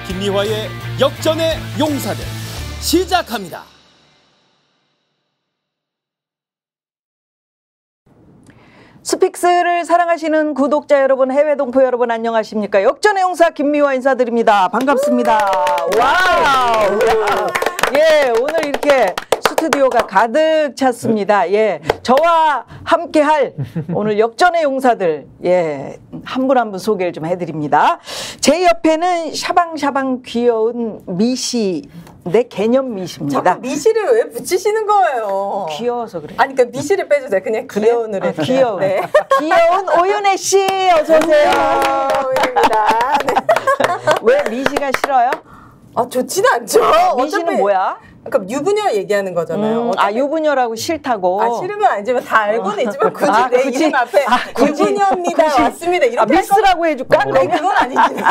김미화의 역전의 용사들 시작합니다. 스픽스를 사랑하시는 구독자 여러분, 해외 동포 여러분 안녕하십니까? 역전의 용사 김미화 인사드립니다. 반갑습니다. 와우. 예, 오늘 이렇게 스튜디오가 가득 찼습니다. 예, 저와 함께할 오늘 역전의 용사들, 예, 한 분 한 분 소개를 좀 해드립니다. 제 옆에는 샤방샤방 귀여운 미시, 내 개념 미시입니다. 자꾸 미시를 왜 붙이시는 거예요? 귀여워서 그래. 아니, 그러니까 미시를 빼주세요. 그냥 귀여운으로. 아, 귀여운. 네. 귀여운 오윤혜 씨, 어서 오세요. 오윤혜입니다. 네. 왜 미시가 싫어요? 아, 좋지는 않죠. 미시는 어차피 뭐야? 그러니까 유부녀 얘기하는 거잖아요. 아, 유부녀라고 싫다고. 아, 싫은 건 아니지만 다 알고는 있지만 굳이 아, 내 굳이? 이름 앞에 굳이? 유부녀입니다. 굳이? 왔습니다. 이렇게 미스라고 해줄까? 네, 그건 아니지.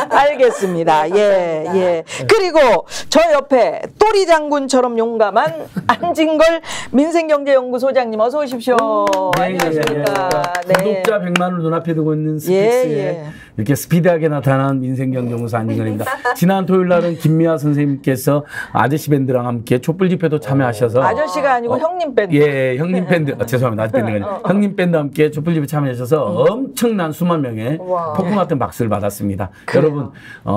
알겠습니다. 예, 예. 그리고 저 옆에 또리 장군처럼 용감한 안진걸 민생경제연구소장님 어서 오십시오. 안녕하십니까. 네. 구독자 100만을 눈앞에 두고 있는 스픽스에 이렇게 스피드하게 나타난 민생경제연구소 안진걸입니다. 지난 토요일 날은 김미화 선생님께서 아저씨 밴드랑 함께 촛불 집회도 참여하셔서 아저씨가 아니고 형님 밴드. 예, 형님 밴드. 죄송합니다. 아저씨 밴드가 아니고 형님 밴드와 함께 촛불 집회 참여하셔서 엄청난 수만 명의 폭풍 같은 박수를 받았습니다. 그래요. 여러분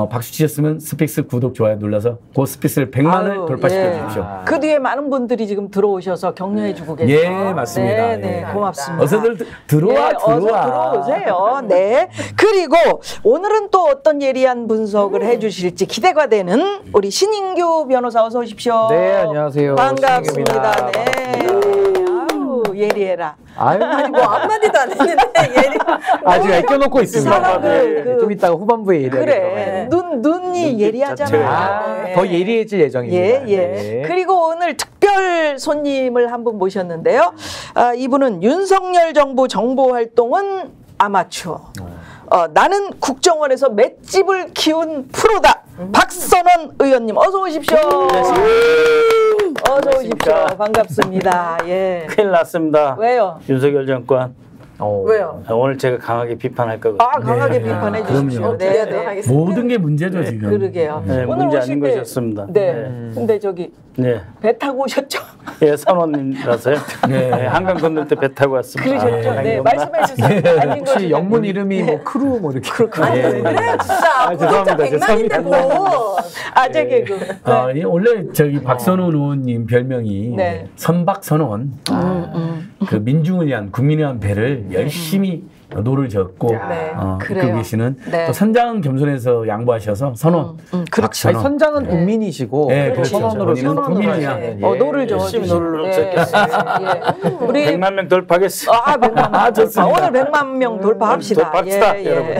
박수 치셨으면 스픽스 구독 좋아요 눌러서 그 스픽스를 100만을 돌파시켜 주십시오. 그 뒤에 많은 분들이 지금 들어오셔서 격려해 주고 계세요. 예, 맞습니다. 네, 네, 예. 고맙습니다. 어서들 들어와, 네, 어서 들어오세요. 네. 그리고 오늘은 또 어떤 예리한 분석을 해주실지 기대가 되는 우리 신인규 변호사 어서 오십시오. 네, 안녕하세요. 반갑습니다. 네. 아우, 예리해라. 아니, 뭐 한마디도 안 했는데 예리. 아직 아껴놓고 있습니다. 그 좀 이따가 후반부에 예리하게 그래. 눈이 예리하잖아. 더 예리해질 예정입니다. 예, 예. 네. 그리고 오늘 특별 손님을 한 분 모셨는데요. 아, 이분은 윤석열 정부 정보 활동은 아마추어. 나는 국정원에서 맷집을 키운 프로다. 박선원 의원님 어서 오십시오. 어서 오십시오. 반갑습니다. 예. 큰일 났습니다. 왜요? 윤석열 정권. 왜요? 오늘 제가 강하게 비판할 거거든요. 아, 강하게 비판해 주십시오. 그럼요. 네, 네. 모든 게 문제죠 지금. 그러게요. 네, 오늘 문제 오실 아닌 때 것이었습니다. 네. 네. 근데 저기 네. 배 타고 오셨죠? 예, 선원님이라서요. 네. 네, 한강 건널 때 배 타고 왔습니다. 그러셨죠? 네, 말씀해 주세요. 혹시 영문 이름이 뭐 크루 뭐 이렇게 아니, 예. 그래, 진짜. 죄송합니다. 구독자 100만인데 뭐. 아재 개그. 네. 원래 저기 박선원 의원님 별명이 네. 선박선원. 그 민중을 위한 국민을 위한 배를 열심히 노를 젓고 네. 이끌고 계시는 네. 또 선장은 겸손해서 양보하셔서 선원. 그렇죠. 아니, 선장은 국민이시고 네, 그렇죠. 선원으로 선원으로 국민을 예. 노를 열심히 저어주시고. 노를 예. 우리 100만 명 돌파하겠습니다. 100만 명 돌파. 오늘 100만 명 돌파합시다. 돌파합시다, 여러분.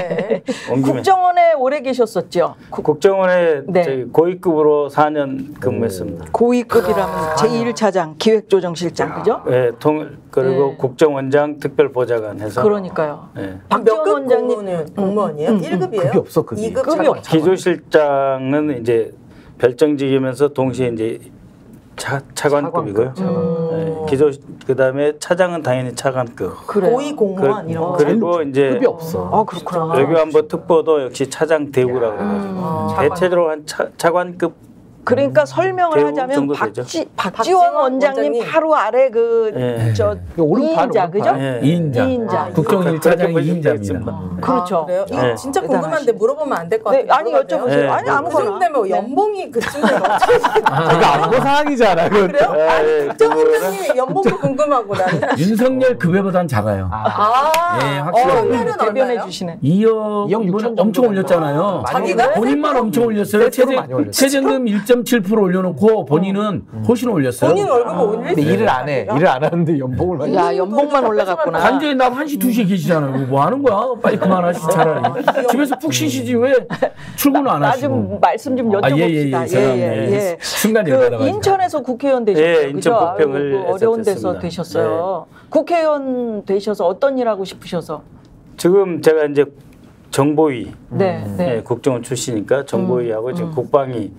온 김에. 국정원에 오래 계셨었죠? 국정원에 네. 저기 고위급으로 4년 근무했습니다. 고위급이라면 제1차장 기획조정실장, 그죠? 예, 그리고 네. 국정원장 특별보좌관 해서. 그러니까요. 예. 박지원 몇급 원장님 공무원이에요? 1급이에요? 급이 없어, 급이. 2급 급이 차관. 없죠. 기조실장은 이제 별정직이면서 동시에 이제 차관급이고요. 기조 그다음에 차장은 당연히 차관급. 그래요. 고위 공무원 이런 거. 그리고 이제 급이 없어. 아, 그렇구나. 외교안보 특보도 역시 차장 대우라고 그래가지고 대체적으로 한 차관급. 그러니까 설명을 대우 하자면 정도 되죠. 박지원 원장님 원장님. 바로 아래 예. 저 오른팔, 2인자, 그죠? 예. 2인자. 이인자. 국정 1차장이 그렇게 2인자입니다. 그렇죠. 아, 그래요? 이거 네. 진짜 궁금한데 물어보면 안 될 것 네, 같아요. 아니 여쭤보세요. 네. 아니 그 아무거나. 정도 되면 연봉이 그쯤 되면 어떻게 이거 안보 사항이잖아. 그래요? 아니, 예, 국정원장님이 연봉도 궁금하고 나는. 윤석열 급여보다는 작아요. 아, 예, 확실하게. 연봉은 대변해 얼마예요? 주시네. 2억 2억 6천 이번에 정도 엄청 올렸잖아요. 자기가? 본인만 엄청 올렸어요. 세트로 많이 올렸어요. 최저금 1.7% 올려놓고 본인은 훨씬 올렸어요. 본인 월급을 올릴 근데 일을 안 해. 일을 안 하는데 연봉을 많이. 야, 연봉만 올라갔구나. 완전히 나 1시, 2시에 계시잖아요. 뭐 하는 거야? 빨리 그만하시 차라리. 집에서 푹 쉬시지 왜 출근을 안 나 하시고. 좀 말씀 좀 여쭤봅시다. 죄송합니다. 순간 그 열받아가지고. 인천에서 국회의원 되셨어요. 예, 그죠? 인천 부평을 아이고, 그 어려운 데서 했었습니다. 되셨어요. 국회의원 되셔서 어떤 일 하고 싶으셔서? 지금 제가 이제 정보위, 네, 네. 예, 국정원 출신이니까 정보위하고 지금 국방위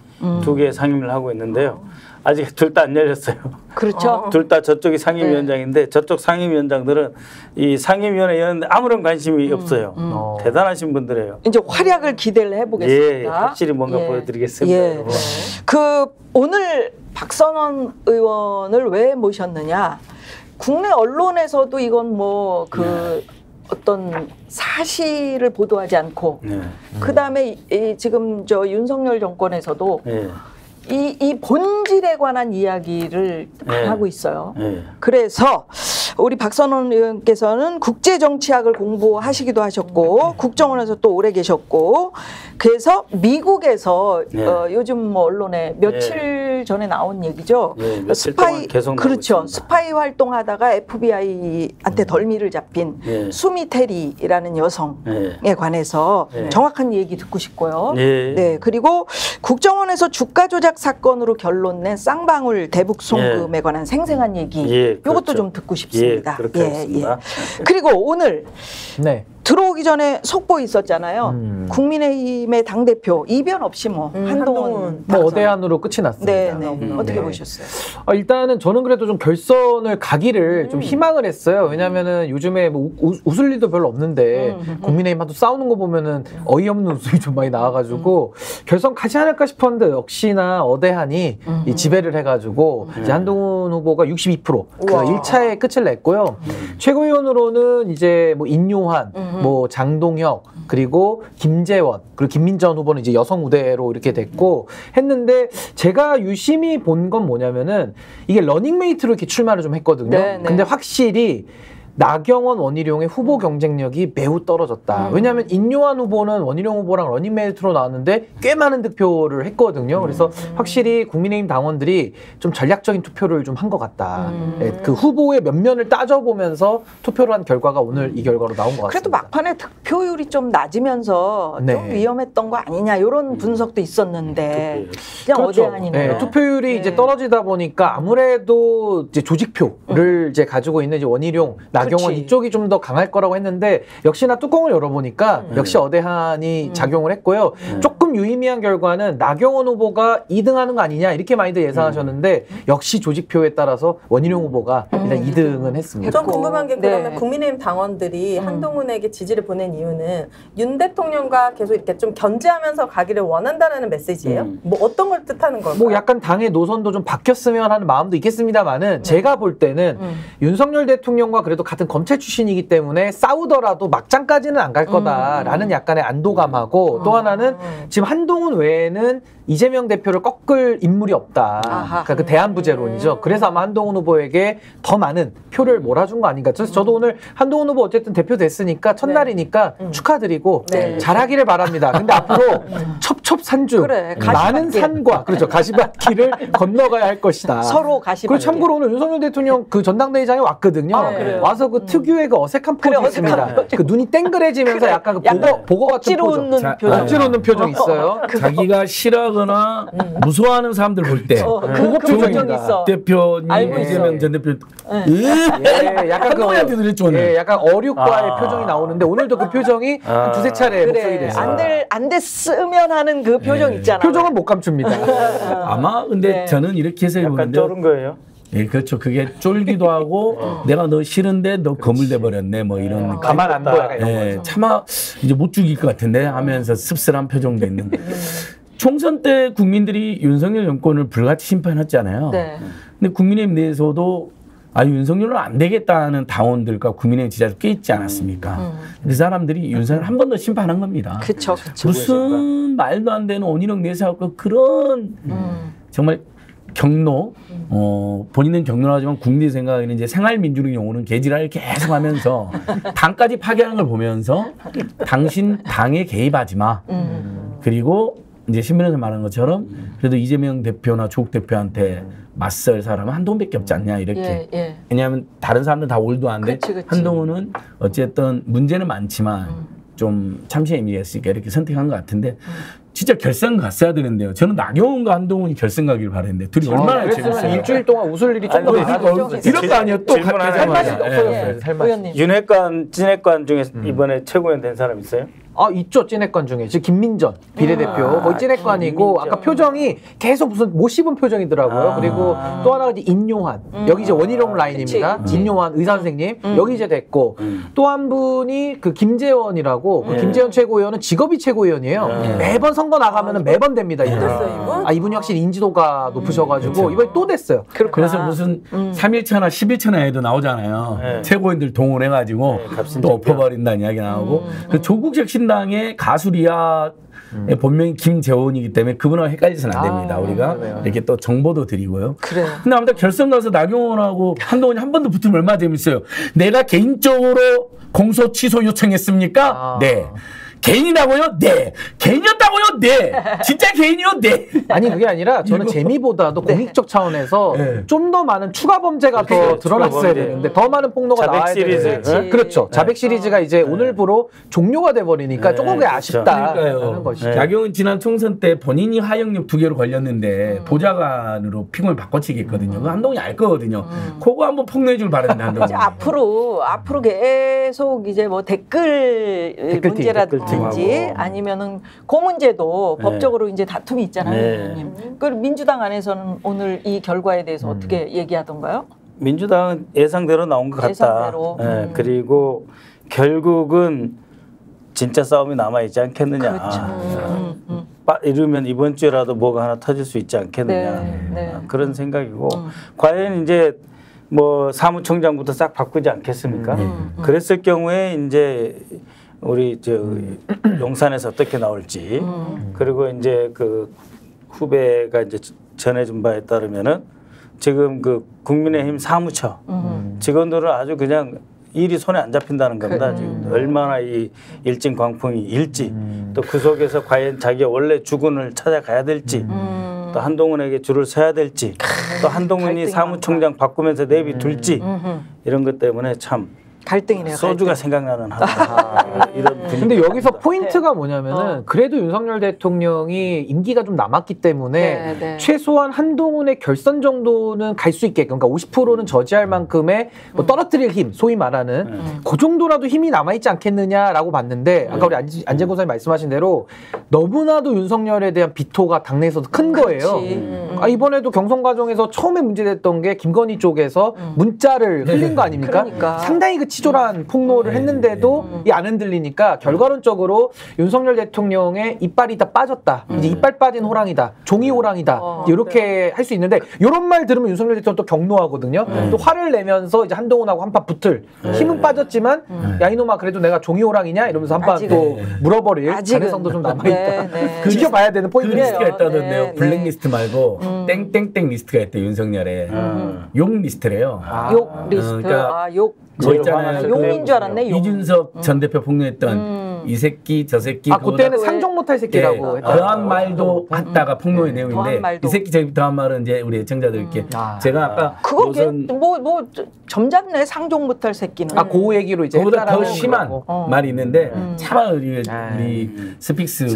두 개 상임을 하고 있는데요. 아직 둘 다 안 열렸어요. 그렇죠. 둘 다 저쪽이 상임위원장인데 저쪽 상임위원장들은 이 상임위원회 여는데 아무런 관심이 없어요. 대단하신 분들이에요. 이제 활약을 기대를 해보겠습니다. 예, 확실히 뭔가 예. 보여드리겠습니다. 예. 여러분. 그 오늘 박선원 의원을 왜 모셨느냐? 국내 언론에서도 이건 뭐 그 어떤 사실을 보도하지 않고, 네. 그 다음에 지금 저 윤석열 정권에서도 예. 이 본질에 관한 이야기를 안 네. 하고 있어요. 예. 그래서 우리 박선원 의원께서는 국제정치학을 공부하시기도 하셨고 국정원에서 또 오래 계셨고, 그래서 미국에서 네. 요즘 뭐 언론에 며칠 전에 나온 얘기죠. 네, 며칠 동안 계속 나오고 그렇죠. 있습니다. 스파이 활동하다가 FBI한테 덜미를 잡힌 네. 수미 테리라는 여성에 네. 관해서 네. 정확한 얘기 듣고 싶고요. 네. 네. 그리고 국정원에서 주가 조작 사건으로 결론낸 쌍방울 대북 송금에 관한 생생한 얘기, 예, 이것도 그렇죠. 좀 듣고 싶습니다. 예, 그렇게 하겠습니다. 그리고 오늘 네. 들어오기 전에 속보 있었잖아요. 국민의힘의 당대표 이변 없이 뭐 한동훈 뭐 당선. 어대안으로 끝이 났습니다. 네, 네. 어떻게 네. 보셨어요? 일단은 저는 그래도 좀 결선을 가기를 좀 희망을 했어요. 왜냐면은 요즘에 뭐 웃을 일도 별로 없는데 국민의힘하고 싸우는 거 보면은 어이없는 웃음이 좀 많이 나와가지고 결선 가지 않을까 싶었는데 역시나 어대안이 이 지배를 해가지고 이제 한동훈 후보가 62% 그 1차에 끝을 냈고요. 최고위원으로는 이제 뭐 인요한, 뭐 장동혁, 그리고 김재원, 그리고 김민전 후보는 이제 여성 우대로 이렇게 됐고 했는데, 제가 유심히 본 건 뭐냐면은 이게 러닝메이트로 이렇게 출마를 좀 했거든요. 네, 네. 근데 확실히 나경원, 원희룡의 후보 경쟁력이 매우 떨어졌다. 왜냐하면 인요한 후보는 원희룡 후보랑 러닝메이트로 나왔는데 꽤 많은 득표를 했거든요. 그래서 확실히 국민의힘 당원들이 좀 전략적인 투표를 좀 한 것 같다. 네, 그 후보의 면면을 따져보면서 투표를 한 결과가 오늘 이 결과로 나온 것 같습니다. 그래도 막판에 득표율이 좀 낮으면서 네. 좀 위험했던 거 아니냐 이런 분석도 있었는데 그냥 그렇죠. 어대안이네요. 네, 투표율이 네. 이제 떨어지다 보니까 아무래도 이제 조직표를 이제 가지고 있는 이제 원희룡, 나경원 그치. 이쪽이 좀 더 강할 거라고 했는데 역시나 뚜껑을 열어보니까 역시 어대한이 작용을 했고요. 조금 유의미한 결과는 나경원 후보가 2등하는 거 아니냐 이렇게 많이들 예상하셨는데 역시 조직표에 따라서 원희룡 후보가 일단 2등은 했습니다. 전 궁금한 게 그러면 네. 국민의힘 당원들이 한동훈에게 지지를 보낸 이유는 윤 대통령과 계속 이렇게 좀 견제하면서 가기를 원한다는 메시지예요? 뭐 어떤 걸 뜻하는 걸까요? 뭐 약간 당의 노선도 좀 바뀌었으면 하는 마음도 있겠습니다만은 제가 볼 때는 윤석열 대통령과 그래도 같은 검찰 출신이기 때문에 싸우더라도 막장까지는 안 갈 거다라는 약간의 안도감하고 또 하나는 지금 한동훈 외에는 이재명 대표를 꺾을 인물이 없다. 그러니까 그 대안부재론이죠. 그래서 아마 한동훈 후보에게 더 많은 표를 몰아준 거 아닌가. 그래서 저도 오늘 한동훈 후보 어쨌든 대표 됐으니까 첫날이니까 축하드리고 네. 잘하기를 바랍니다. 근데 앞으로 첩첩산중 그래, 많은 가시밭길. 산과 그렇죠 가시밭길을 건너가야 할 것이다. 서로 가시밭길. 그리고 참고로 오늘 윤석열 대통령 그 전당대회장에 왔거든요. 아, 그래요? 와서 그 특유의 그 어색한 포즈 그래, 있습니다. 어색한 표정. 그 눈이 땡그레지면서 그래, 약간 그 약간 보고 같은 억지로 표정. 웃는 자, 표정. 억지로 웃는 표정 있어요. 자기가 싫어하거나 무서워하는 사람들 볼 때 그 표정 있어. 대표님 알고 있어. 이재명 전 대표 예, 약간 한동훈한테 그랬죠, 오늘. 예, 약간 어육과의 표정이 나오는데 오늘도 그 표정이 한 두세 차례 목소리 그래, 됐어요. 안 됐으면 하는 그 표정 있잖아. 표정은 못 감춥니다. 아마 근데 네. 저는 이렇게 해석해 약간 보는데 쫄은 거예요. 예, 그렇죠. 그게 쫄기도 하고 내가 너 싫은데 너 거물돼 버렸네 뭐 이런 가만 안 둬. 약간 이런 예, 거죠. 차마 이제 못 죽일 것 같은데 하면서 씁쓸한 표정도 있는데 총선 때 국민들이 윤석열 정권을 불같이 심판했잖아요. 네. 근데 국민의힘 내에서도 윤석열은 안 되겠다는 당원들과 국민의힘 지지자들 꽤 있지 않았습니까? 그 사람들이 윤석열 한 번 더 심판한 겁니다. 그쵸. 무슨 말도 안 되는 원희룡 내세하고 그런 정말 경로, 본인은 경로하지만 국민의 생각에는 이제 생활민주주의 용어는 개지랄을 계속하면서 당까지 파괴하는 걸 보면서 당신 당에 개입하지 마. 그리고 이제 신문에서 말한 것처럼 그래도 이재명 대표나 조국 대표한테 맞설 사람은 한동훈밖에 없지 않냐 이렇게. 예. 왜냐하면 다른 사람들 다 올드한데 그치. 한동훈은 어쨌든 문제는 많지만 좀 참신의 의미가 있으니까 이렇게 선택한 것 같은데 진짜 결선 갔어야 되는데요. 저는 나경원과 한동훈이 결선 가길 바랬는데 둘이 얼마나 그랬으면 재밌어요. 일주일 동안 웃을 일이 좀 더 많아졌죠. 이럴 거 아니에요. 또 질문 하나 가자마자. 해봐요. 예. 의원님. 네. 윤핵관, 진핵관 중에 이번에 최고위원 된 사람 있어요? 있죠. 찐핵관 중에. 지금 김민전 비례대표. 거의 찐핵관이고, 아까 표정이 계속 무슨 못 씹은 표정이더라고요. 그리고 또 하나가 이제 인요한. 여기 이제 원희룡 라인입니다. 그치. 인요한 의사 선생님. 여기 이제 됐고, 또 한 분이 그 김재원이라고, 그 김재원 최고위원은 직업이 최고위원이에요. 매번 선거 나가면은 매번 됩니다. 이분. 됐어요, 이분? 이분이 확실히 인지도가 높으셔가지고, 이번에 또 됐어요. 그래서 무슨 3일차나 10일차나 해도 나오잖아요. 네. 최고인들 동원해가지고 또 엎어버린다는 이야기 나오고. 그 조국적 신당의 가수리아 본명이 김재원이기 때문에 그분하고 헷갈려서는 안 됩니다. 우리가 이렇게 또 정보도 드리고요. 그래요. 근데 아무튼 결선 가서 나경원하고 한동훈이 한 번 더 붙으면 얼마나 재밌어요. 내가 개인적으로 공소 취소 요청했습니까? 네. 개인이라고요? 네. 개인이었다고요? 네. 진짜 개인이요? 네. 아니 그게 아니라 저는 재미보다도 공익적 차원에서 좀 더 많은 추가 범죄가 더 드러났어야 되는데 더 많은 폭로가 자백 나와야 시리즈. 되는데 그렇죠. 자백 시리즈가 이제 오늘부로 종료가 돼버리니까 조금 그게 아쉽다라는 것이죠. 나경원 지난 총선 때 본인이 하영육 2개로 걸렸는데 보좌관으로 픽을 바꿔치기했거든요. 그거 한동훈이 알 거거든요. 그거 한번 폭로해 줄 바랍니다. 한동훈. 이제 앞으로 계속 이제 뭐 댓글 문제라든지 아니면은 그 문제도 법적으로 이제 다툼이 있잖아요. 의원님. 그 민주당 안에서는 오늘 이 결과에 대해서 어떻게 얘기하던가요? 민주당은 예상대로 나온 것 같다. 예상대로. 그리고 결국은 진짜 싸움이 남아있지 않겠느냐. 그렇죠. 이러면 이번 주에라도 뭐가 하나 터질 수 있지 않겠느냐. 그런 생각이고 과연 이제 뭐 사무총장부터 싹 바꾸지 않겠습니까? 그랬을 경우에 이제 우리 용산에서 어떻게 나올지 그리고 이제 그 후배가 이제 전해준 바에 따르면은 지금 그 국민의힘 사무처 직원들은 아주 그냥 일이 손에 안 잡힌다는 겁니다. 지금 얼마나 이 일진 광풍이 일지 또 그 속에서 과연 자기가 원래 주군을 찾아가야 될지 또 한동훈에게 줄을 서야 될지 또 한동훈이 사무총장 바꾸면서 내비둘지 이런 것 때문에 참 갈등이네요. 소주가 생각나는 하루. 이런 근데 여기서 포인트가 뭐냐면은 그래도 윤석열 대통령이 임기가 좀 남았기 때문에 최소한 한동훈의 결선 정도는 갈 수 있게끔 그러니까 50%는 저지할 만큼의 뭐 떨어뜨릴 힘 소위 말하는 그 정도라도 힘이 남아있지 않겠느냐라고 봤는데 아까 우리 안재권 선생님 말씀하신 대로 너무나도 윤석열에 대한 비토가 당내에서도 큰 거예요. 이번에도 경선 과정에서 처음에 문제됐던 게 김건희 쪽에서 문자를 흘린 거 아닙니까? 그러니까. 상당히 그 치졸한 폭로를 했는데도 이 안 흔들리니까 결과론적으로 윤석열 대통령의 이빨이 다 빠졌다. 이제 이빨 빠진 호랑이다. 종이 호랑이다. 이렇게 할 수 있는데 이런 말 들으면 윤석열 대통령 또 경노하거든요. 또 화를 내면서 이제 한동훈하고 한판 붙을 힘은 빠졌지만 야 이놈아 그래도 내가 종이 호랑이냐 이러면서 한판 또 물어버릴 가능성도 좀 남아있다. 지켜봐야 되는 포인트 리스트가 있다던데요. 블랙리스트 말고 땡땡땡 리스트가 있대요. 윤석열에 욕 리스트래요. 욕 리스트. 욕. 뭐 있잖아요. 용인 줄 알았네. 용. 이준석 전 대표 폭로했던 이 새끼 저 새끼 그때는 상종 못할 새끼라고 더한 말도 했다가 폭로의 내용인데 이 새끼 저기 더한 말은 이제 우리 애청자들께 제가 아까 그거 뭐 점잖네. 상종 못할 새끼는. 그 얘기로 이제 그보다 더 심한 말이 있는데 차마 우리 스픽스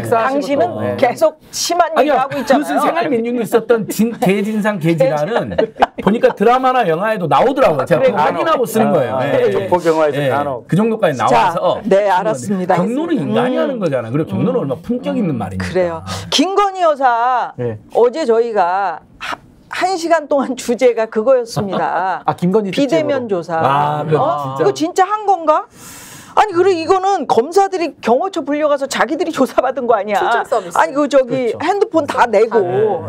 당신은 계속 심한 얘기 하고 있잖아요. 무슨 생활 메뉴가 있었던 개진상 개지라는 보니까 드라마나 영화에도 나오더라고요. 제가 확인하고 쓰는 거예요. 보경화에서 그 정도까지 나와서 네, 알았습니다. 경로는 인간이 하는 거잖아. 그리고 경로는 얼마나 품격 있는 말이니까. 그래요. 김건희 여사 어제 저희가 1시간 동안 주제가 그거였습니다. 김건희 비대면 조사. 진짜. 이거 진짜 한 건가? 아니 그래 이거는 검사들이 경호처 불려가서 자기들이 조사받은 거 아니야. 출장 서비스. 아니 그 저기 핸드폰 다 내고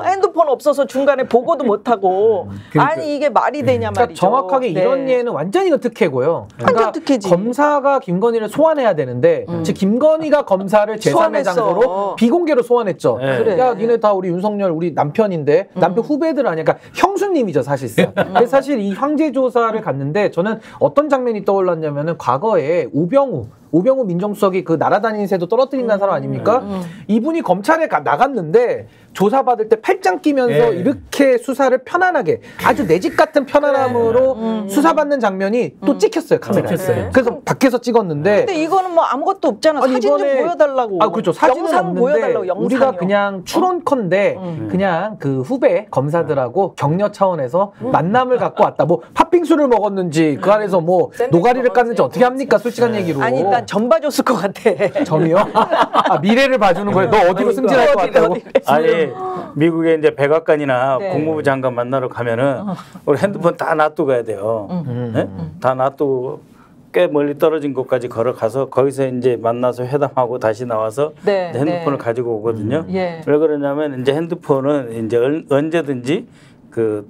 핸드폰 없어서 중간에 보고도 못하고 아니 이게 말이 되냐 말이죠. 정확하게 이런 예는 완전히 특혜고요. 완전 특혜지. 검사가 김건희를 소환해야 되는데 즉 김건희가 검사를 제3의 장소로 비공개로 소환했죠. 야 니네 다 우리 윤석열 우리 남편인데 남편 후배들 아니야. 그러니까 형수님이죠 사실상. 근데 사실 이 황제 조사를 갔는데 저는 어떤 장면이 떠올랐냐면은 과거에 우병우 민정수석이 그 날아다니는 새도 떨어뜨린다는 사람 아닙니까? 이분이 검찰에 나갔는데 조사받을 때 팔짱 끼면서 이렇게 수사를 편안하게 아주 내 집 같은 편안함으로 수사받는 장면이 또 찍혔어요 카메라에. 그래서 밖에서 찍었는데 근데 이거는 뭐 아무것도 없잖아. 사진 좀 보여달라고. 그렇죠. 사진은 영상 없는데 보여달라고. 영상이요. 우리가 그냥 추론컨대 그냥 그 후배 검사들하고 격려 차원에서 만남을 갖고 왔다. 뭐 팥빙수를 먹었는지 그 안에서 뭐 노가리를 깠는지 어떻게 합니까? 솔직한 얘기로. 아니 일단 난 점 봐줬을 것 같아. 점이요? 아, 미래를 봐주는 거예요. 너 어디로 승진할 것 같다고? 아니 미국에 이제 백악관이나 네. 국무부 장관 만나러 가면은 우리 핸드폰 다 놔두고 가야 돼요. 네? 다 놔두고 꽤 멀리 떨어진 곳까지 걸어가서 거기서 이제 만나서 회담하고 다시 나와서 네, 이제 핸드폰을 네. 가지고 오거든요. 예. 왜 그러냐면 이제 핸드폰은 이제 언제든지 그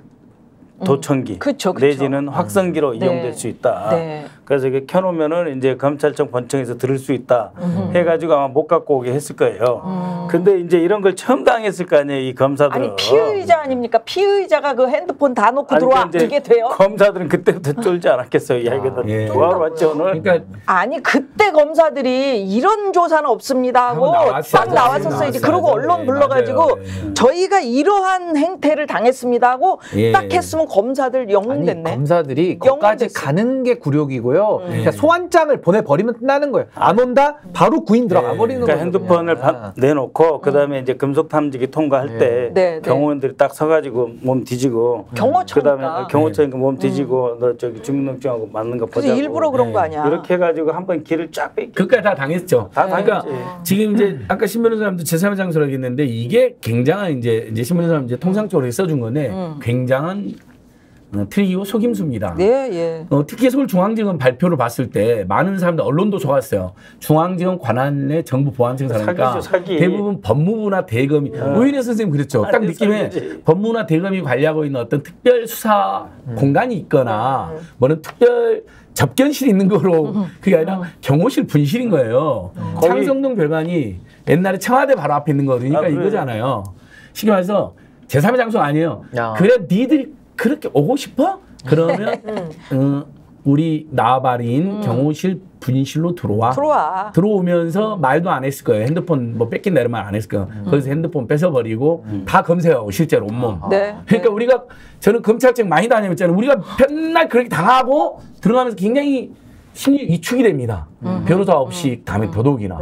도청기 그쵸. 내지는 확성기로 이용될 수 있다. 네. 그래서 이게 켜놓으면은 이제 검찰청 본청에서 들을 수 있다 해가지고 아마 못 갖고 오게 했을 거예요. 근데 이제 이런 걸 처음 당했을 거 아니에요, 이 검사들은. 아니 피의자 아닙니까? 피의자가 그 핸드폰 다 놓고 들어와 이제 이게 돼요? 검사들은 그때부터 쫄지 않았겠어요. 야 이거 예. 조화로 왔지 오늘. 그러니까 아니 그때 검사들이 이런 조사는 없습니다 하고 한번 나왔어요. 딱 나왔었어야지. 나왔어요. 그리고 언론 네, 불러가지고 맞아요. 저희가 이러한 행태를 당했습니다 하고 예. 딱 했으면 검사들 아니 영웅됐네. 검사들이 거기까지 영웅됐어. 가는 게 굴욕이고요. 그냥 소환장을 보내버리면 끝나는 거예요. 안 온다? 바로 구인 들어가 버리는 그러니까 거예요. 핸드폰을 내놓고 그다음에 이제 금속 탐지기 통과할 때 네, 네. 경호원들이 딱 서가지고 몸 뒤지고 경호처니까. 그다음에 경호처니까 몸 뒤지고 너 저기 주민등록증하고 맞는 거 그래서 보자고. 일부러 그런 거 아니야. 이렇게 해가지고 한번 길을 쫙 뺏기. 그까지 다 당했죠. 다 그러니까 당했지. 지금 이제 아까 신변 사람도 제3의 장소라고 했는데 이게 굉장한 이제 신변 사람 이제 통상적으로 써준 건데 굉장한 트릭이고 속임수입니다. 예, 예. 특히 서울중앙지검 발표를 봤을 때 많은 사람들 언론도 좋았어요. 중앙지검 관할의 정부 보안청사니까 사기죠, 사기. 대부분 법무부나 대검이 오인혜 선생님 그랬죠. 딱 아니, 느낌에 사기지. 법무부나 대검이 관리하고 있는 어떤 특별 수사 공간이 있거나 뭐는 특별 접견실이 있는 거로 그게 아니라 경호실 분실인 거예요. 창성동 별관이 옛날에 청와대 바로 앞에 있는 거니까 아, 그래요? 이거잖아요. 쉽게 말해서 제3의 장소가 아니에요. 야. 그래 니들 그렇게 오고 싶어? 그러면 우리 나발인 경호실 분실로 들어와. 들어오면서 말도 안 했을 거예요. 핸드폰 뭐 뺏긴다 이런 말 안 했을 거예요. 거기서 핸드폰 뺏어버리고 다 검색하고 실제로 온몸. 네. 그러니까 우리가 저는 검찰청 많이 다녀봤잖아요. 우리가 맨날 그렇게 당하고 들어가면서 굉장히 심리 위축이 됩니다. 변호사 없이 다음에 더더욱이나.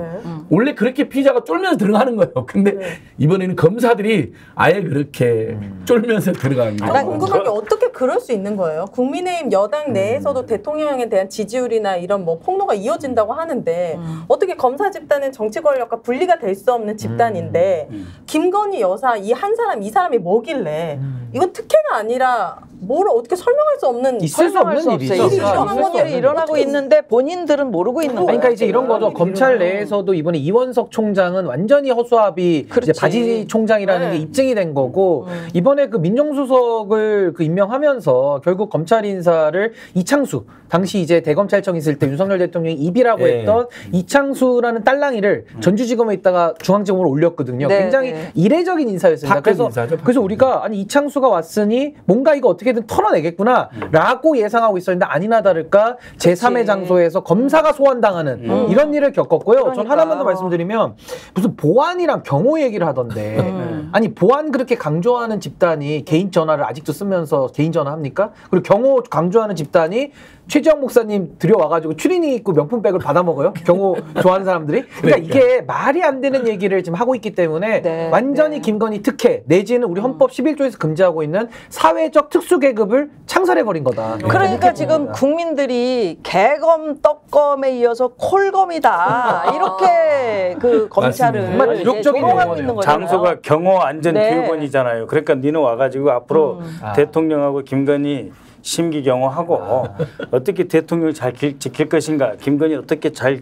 원래 그렇게 피의자가 쫄면서 들어가는 거예요. 근데 이번에는 검사들이 아예 그렇게 쫄면서 들어갑니다. 난 궁금한 게 어떻게 그럴 수 있는 거예요? 국민의힘 여당 내에서도 대통령에 대한 지지율이나 이런 뭐 폭로가 이어진다고 하는데 어떻게 검사 집단은 정치 권력과 분리가 될 수 없는 집단인데 김건희 여사 이 한 사람 이 사람이 뭐길래 이건 특혜가 아니라 뭘 어떻게 설명할 수 없는 있을 수 설명할 없는 수 일이죠. 없어요. 일이 일어난 이런 거죠. 일이 일어나고 있는데 본인들은 모르고 있는 거예요. 그러니까 이제 이런 거죠. 검찰 내에서도 이번에 이원석 총장은 완전히 허수아비 그렇지. 이제 바지 총장이라는 게 입증이 된 거고 이번에 그 민정수석을 그 임명하면서 결국 검찰 인사를 이창수 당시 이제 대검찰청 있을 때 윤석열 대통령이 입이라고 네. 했던 이창수라는 딸랑이를 전주지검에 있다가 중앙지검으로 올렸거든요. 네, 굉장히 네. 이례적인 인사였습니다. 파급 인사죠, 파급. 그래서 우리가 아니 이창수가 왔으니 뭔가 이거 어떻게든 털어내겠구나라고 예상하고 있었는데 아니나 다를까 제3의 그치. 장소에서 검사가 소환당하는 이런 일을 겪었고요. 전 그러니까. 하나만 더 말씀드리면 무슨 보안이랑 경호 얘기를 하던데 아니 보안 그렇게 강조하는 집단이 개인 전화를 아직도 쓰면서 개인 전화 합니까? 그리고 경호 강조하는 집단이 최지영 목사님 들여와가지고 추리닝 입고 명품백을 받아 먹어요. 경호 좋아하는 사람들이. 그러니까 이게 말이 안 되는 얘기를 지금 하고 있기 때문에 네, 완전히 네. 김건희 특혜 내지는 우리 헌법 11조에서 금지하고 있는 사회적 특수계급을 창설해버린 거다. 그러니까 지금 국민들이 개검, 떡검에 이어서 콜검이다. 이렇게 그 검찰을 맞습니다. 정말 굴욕적인 조롱하고 용어네요. 있는 거잖아요. 장소가 경호안전교육원이잖아요. 네. 그러니까 니는 와가지고 앞으로 대통령하고 김건희 심기 경호하고 어떻게 대통령을 잘 지킬 것인가, 김건희 어떻게 잘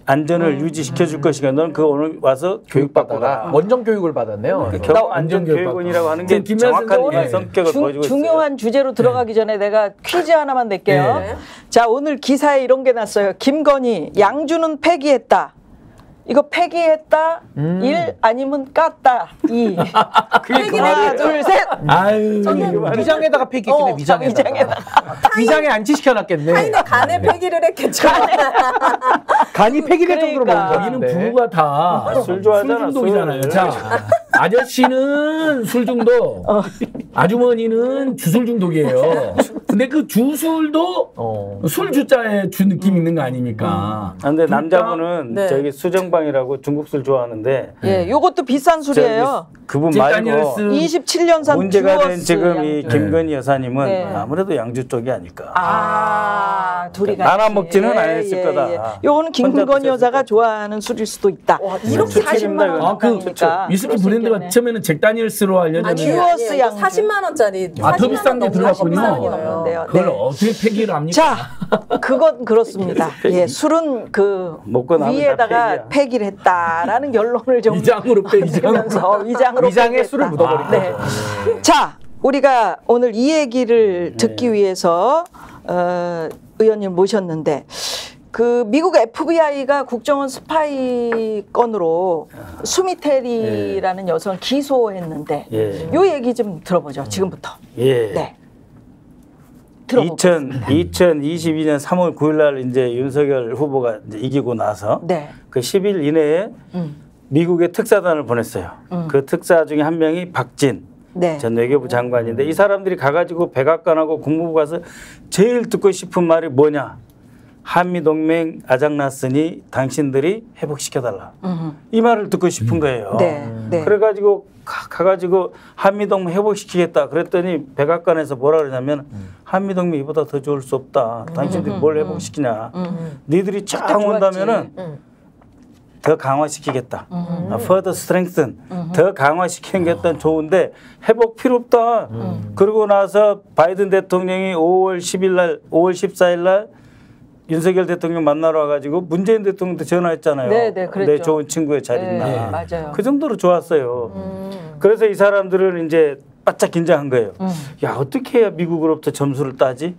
안전을 유지시켜 줄 것인가, 너는 그거 오늘 와서 교육받고 가라. 원정 교육을 받았네요. 경호안전교육원이라고 하는 게 김 정확한 선생님, 이런 성격을 보여주고 있어요. 중요한 주제로 들어가기 전에 내가 퀴즈 하나만 낼게요. 네. 자, 오늘 기사에 이런 게 났어요. 김건희, 양주는 폐기했다. 이거 폐기했다. 1 아니면 깠다. 2. 하나, 둘, 셋. 아유. 위장에다가 폐기했겠네. 위장에다가. 위장에 안치시켜놨겠네. 타인의 간에 폐기를 했겠죠. 간이 폐기될 정도로 먹은 그러니까. 거는데. 여기는 부부가 다 술 좋아하잖아, 술중독이잖아요. 술. 자, 아저씨는 술 중독, 아주머니는 주술 중독이에요. 근데 그 주술도 술 주자에 주 느낌 있는 거 아닙니까? 근데 남자분은 네. 저기 수정방이라고 중국 술 좋아하는데 예, 요것도 비싼 술이에요. 그분 말고 27년산 문제가 된 듀어스 지금 양주. 이 김건희 여사님은 네. 아무래도 양주 쪽이 아닐까. 둘이 같이. 나눠 먹지는 않았을 거다. 요거는 혼자 김건희 드셨을 여사가 거다. 좋아하는 술일 수도 있다. 이렇게 40만 원 그 가까이니까. 위스키 브랜드가 처음에는 잭 다니엘스로 알려졌는데 듀어스 양주. 40만 원짜리. 더 비싼 게 들어갔군요. 넘는데요. 그걸 네. 어떻게 폐기를 합니까? 자, 그건 그렇습니다. 예, 술은 그 먹고 나면 다 위에다가 폐기야. 폐기를 했다라는 결론을 좀 위장으로 빼, 내면서 위장으로 위장에 폐기했다. 술을 묻어버린 네. 자, 우리가 오늘 이 얘기를 듣기 위해서 의원님 모셨는데 그 미국 FBI가 국정원 스파이 건으로 수미테리라는 여성을 기소했는데 예. 요 얘기 좀 들어보죠. 지금부터. 예. 네. 들어보겠습니다. 2022년 3월 9일 날 이제 윤석열 후보가 이제 이기고 나서 네. 그 10일 이내에 미국에 특사단을 보냈어요. 그 특사 중에 한 명이 박진 네. 전 외교부 장관인데 이 사람들이 가가지고 백악관하고 국무부 가서 제일 듣고 싶은 말이 뭐냐? 한미동맹 아작났으니 당신들이 회복시켜달라. 이 말을 듣고 싶은 거예요. 네. 네. 그래가지고 가가지고 한미동맹 회복시키겠다. 그랬더니 백악관에서 뭐라 그러냐면 한미동맹 이보다 더 좋을 수 없다. 당신들이 뭘 회복시키냐. 니들이 쫙 온다면은 더 강화시키겠다. further strengthen. 더 강화시키는 게 일단 좋은데 회복 필요 없다. 그러고 나서 바이든 대통령이 5월 10일 날, 5월 14일 날 윤석열 대통령 만나러 와가지고 문재인 대통령도 전화했잖아요. 네, 네, 그랬죠. 내 좋은 친구의 자리나. 네, 맞아요. 그 정도로 좋았어요. 그래서 이 사람들은 이제 바짝 긴장한 거예요. 야, 어떻게 해야 미국으로부터 점수를 따지?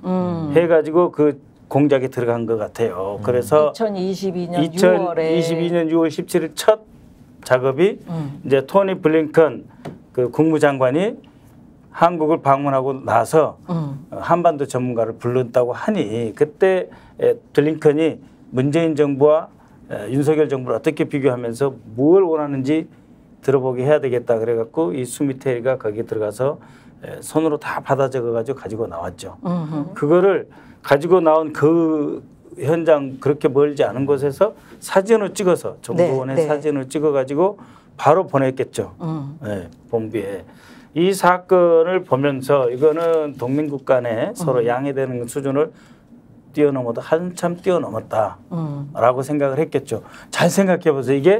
해가지고 그 공작에 들어간 것 같아요. 그래서 2022년 6월에 2022년 6월 17일 첫 작업이 이제 토니 블링컨 그 국무장관이 한국을 방문하고 나서 한반도 전문가를 불렀다고 하니 그때 블링컨이 문재인 정부와 윤석열 정부를 어떻게 비교하면서 뭘 원하는지 들어보게 해야 되겠다 그래갖고 이 수미테리가 거기에 들어가서 손으로 다 받아 적어가지고 가지고 나왔죠. 그거를 가지고 나온 그 현장 그렇게 멀지 않은 곳에서 사진을 찍어서 정보원에 네, 네. 사진을 찍어가지고 바로 보냈겠죠. 네, 본부에. 이 사건을 보면서 이거는 동맹국 간에 서로 양해되는 수준을 뛰어넘어도 한참 뛰어넘었다라고 생각을 했겠죠. 잘 생각해 보세요. 이게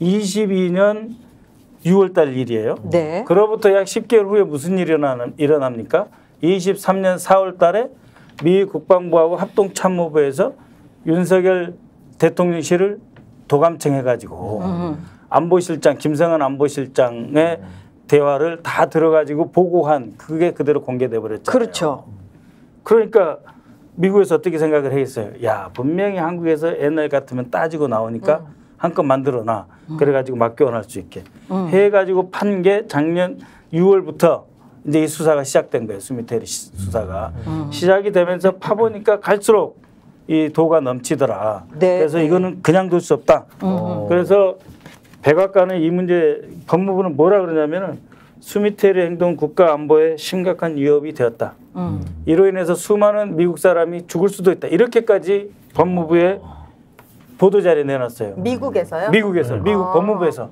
22년 6월 달 일이에요. 네. 그로부터 약 10개월 후에 무슨 일이 일어납니까? 23년 4월 달에 미 국방부하고 합동참모부에서 윤석열 대통령실을 도감청해가지고 안보실장, 김성한 안보실장의 대화를 다 들어가지고 보고한 그게 그대로 공개돼 버렸잖아요. 그렇죠. 그러니까 미국에서 어떻게 생각을 하겠어요? 야, 분명히 한국에서 옛날 같으면 따지고 나오니까 한껏 만들어놔. 그래가지고 맞교환할 수 있게. 해가지고 판 게 작년 6월부터 이제 이 수사가 시작된 거예요. 수미테리 수사가. 시작이 되면서 파보니까 갈수록 이 도가 넘치더라. 네, 그래서 네. 이거는 그냥 둘 수 없다. 그래서 백악관은 이 문제 법무부는 뭐라 그러냐면은 수미테리 행동 국가 안보에 심각한 위협이 되었다. 이로 인해서 수많은 미국 사람이 죽을 수도 있다. 이렇게까지 법무부에 보도 자료 내놨어요. 미국에서요? 미국에서, 미국 법무부에서.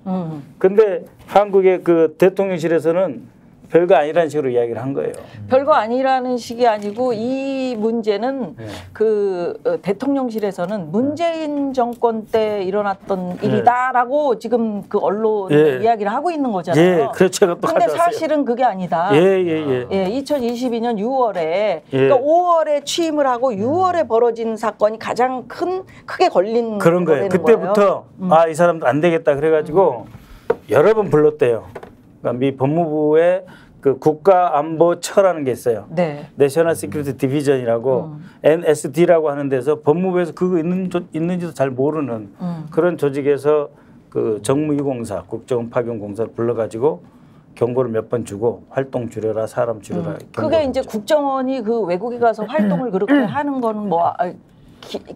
근데 한국의 그 대통령실에서는 별거 아니라는 식으로 이야기를 한 거예요. 별거 아니라는 식이 아니고 이 문제는 그 대통령실에서는 문재인 정권 때 일어났던 일이다라고 지금 그 언론에 이야기를 하고 있는 거잖아요. 예, 그렇죠. 또 근데 가져왔어요. 사실은 그게 아니다. 예. 2022년 6월에 그러니까 5월에 취임을 하고 6월에 벌어진 사건이 가장 크게 걸린 그런 거예요. 그때부터 아, 이 사람들 안 되겠다 그래가지고 여러 번 불렀대요. 그러니까 미 법무부의 그 국가안보처라는 게 있어요. 네. 내셔널 시큐리티 디비전이라고 NSD라고 하는 데서 법무부에서 그거 있는지도 잘 모르는 그런 조직에서 그 정무위공사, 국정파견공사를 불러가지고 경고를 몇 번 주고 활동 줄여라, 사람 줄여라. 그게 이제 국정원이 그 외국에 가서 활동을 그렇게 하는 거는 뭐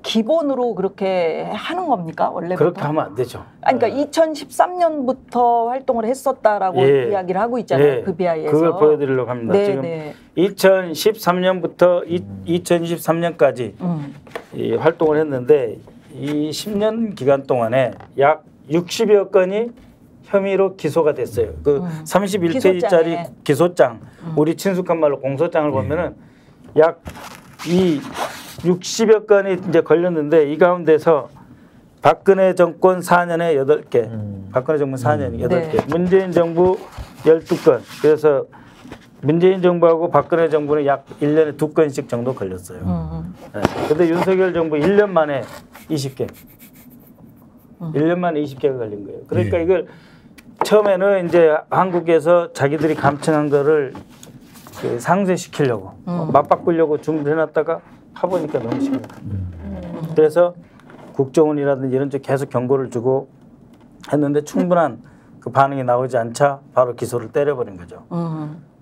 기본으로 그렇게 하는 겁니까 원래부터? 그렇게 하면 안 되죠. 아니, 그러니까 2013년부터 활동을 했었다고 예. 이야기를 하고 있잖아요. 예. 그 비하에서. 그걸 보여드리려고 합니다. 네, 지금 네. 2013년부터 2023년까지 이 활동을 했는데 이 10년 기간 동안에 약 60여 건이 혐의로 기소가 됐어요. 그 31페이지짜리 기소장, 우리 친숙한 말로 공소장을 보면은 약 이 60여 건이 이제 걸렸는데 이 가운데서 박근혜 정권 4년에 8개, 박근혜 정권 4년이 8개, 네. 문재인 정부 12건. 그래서 문재인 정부하고 박근혜 정부는 약 1년에 2건씩 정도 걸렸어요. 네. 근데 윤석열 정부 1년 만에 20개. 1년 만에 20개가 걸린 거예요. 그러니까 이걸 처음에는 이제 한국에서 자기들이 감청한 거를 그 상쇄시키려고 맞바꾸려고 준비를 해놨다가 파보니까 너무 심해요. 그래서 국정원이라든지 이런 쪽 계속 경고를 주고 했는데 충분한 그 반응이 나오지 않자 바로 기소를 때려버린 거죠.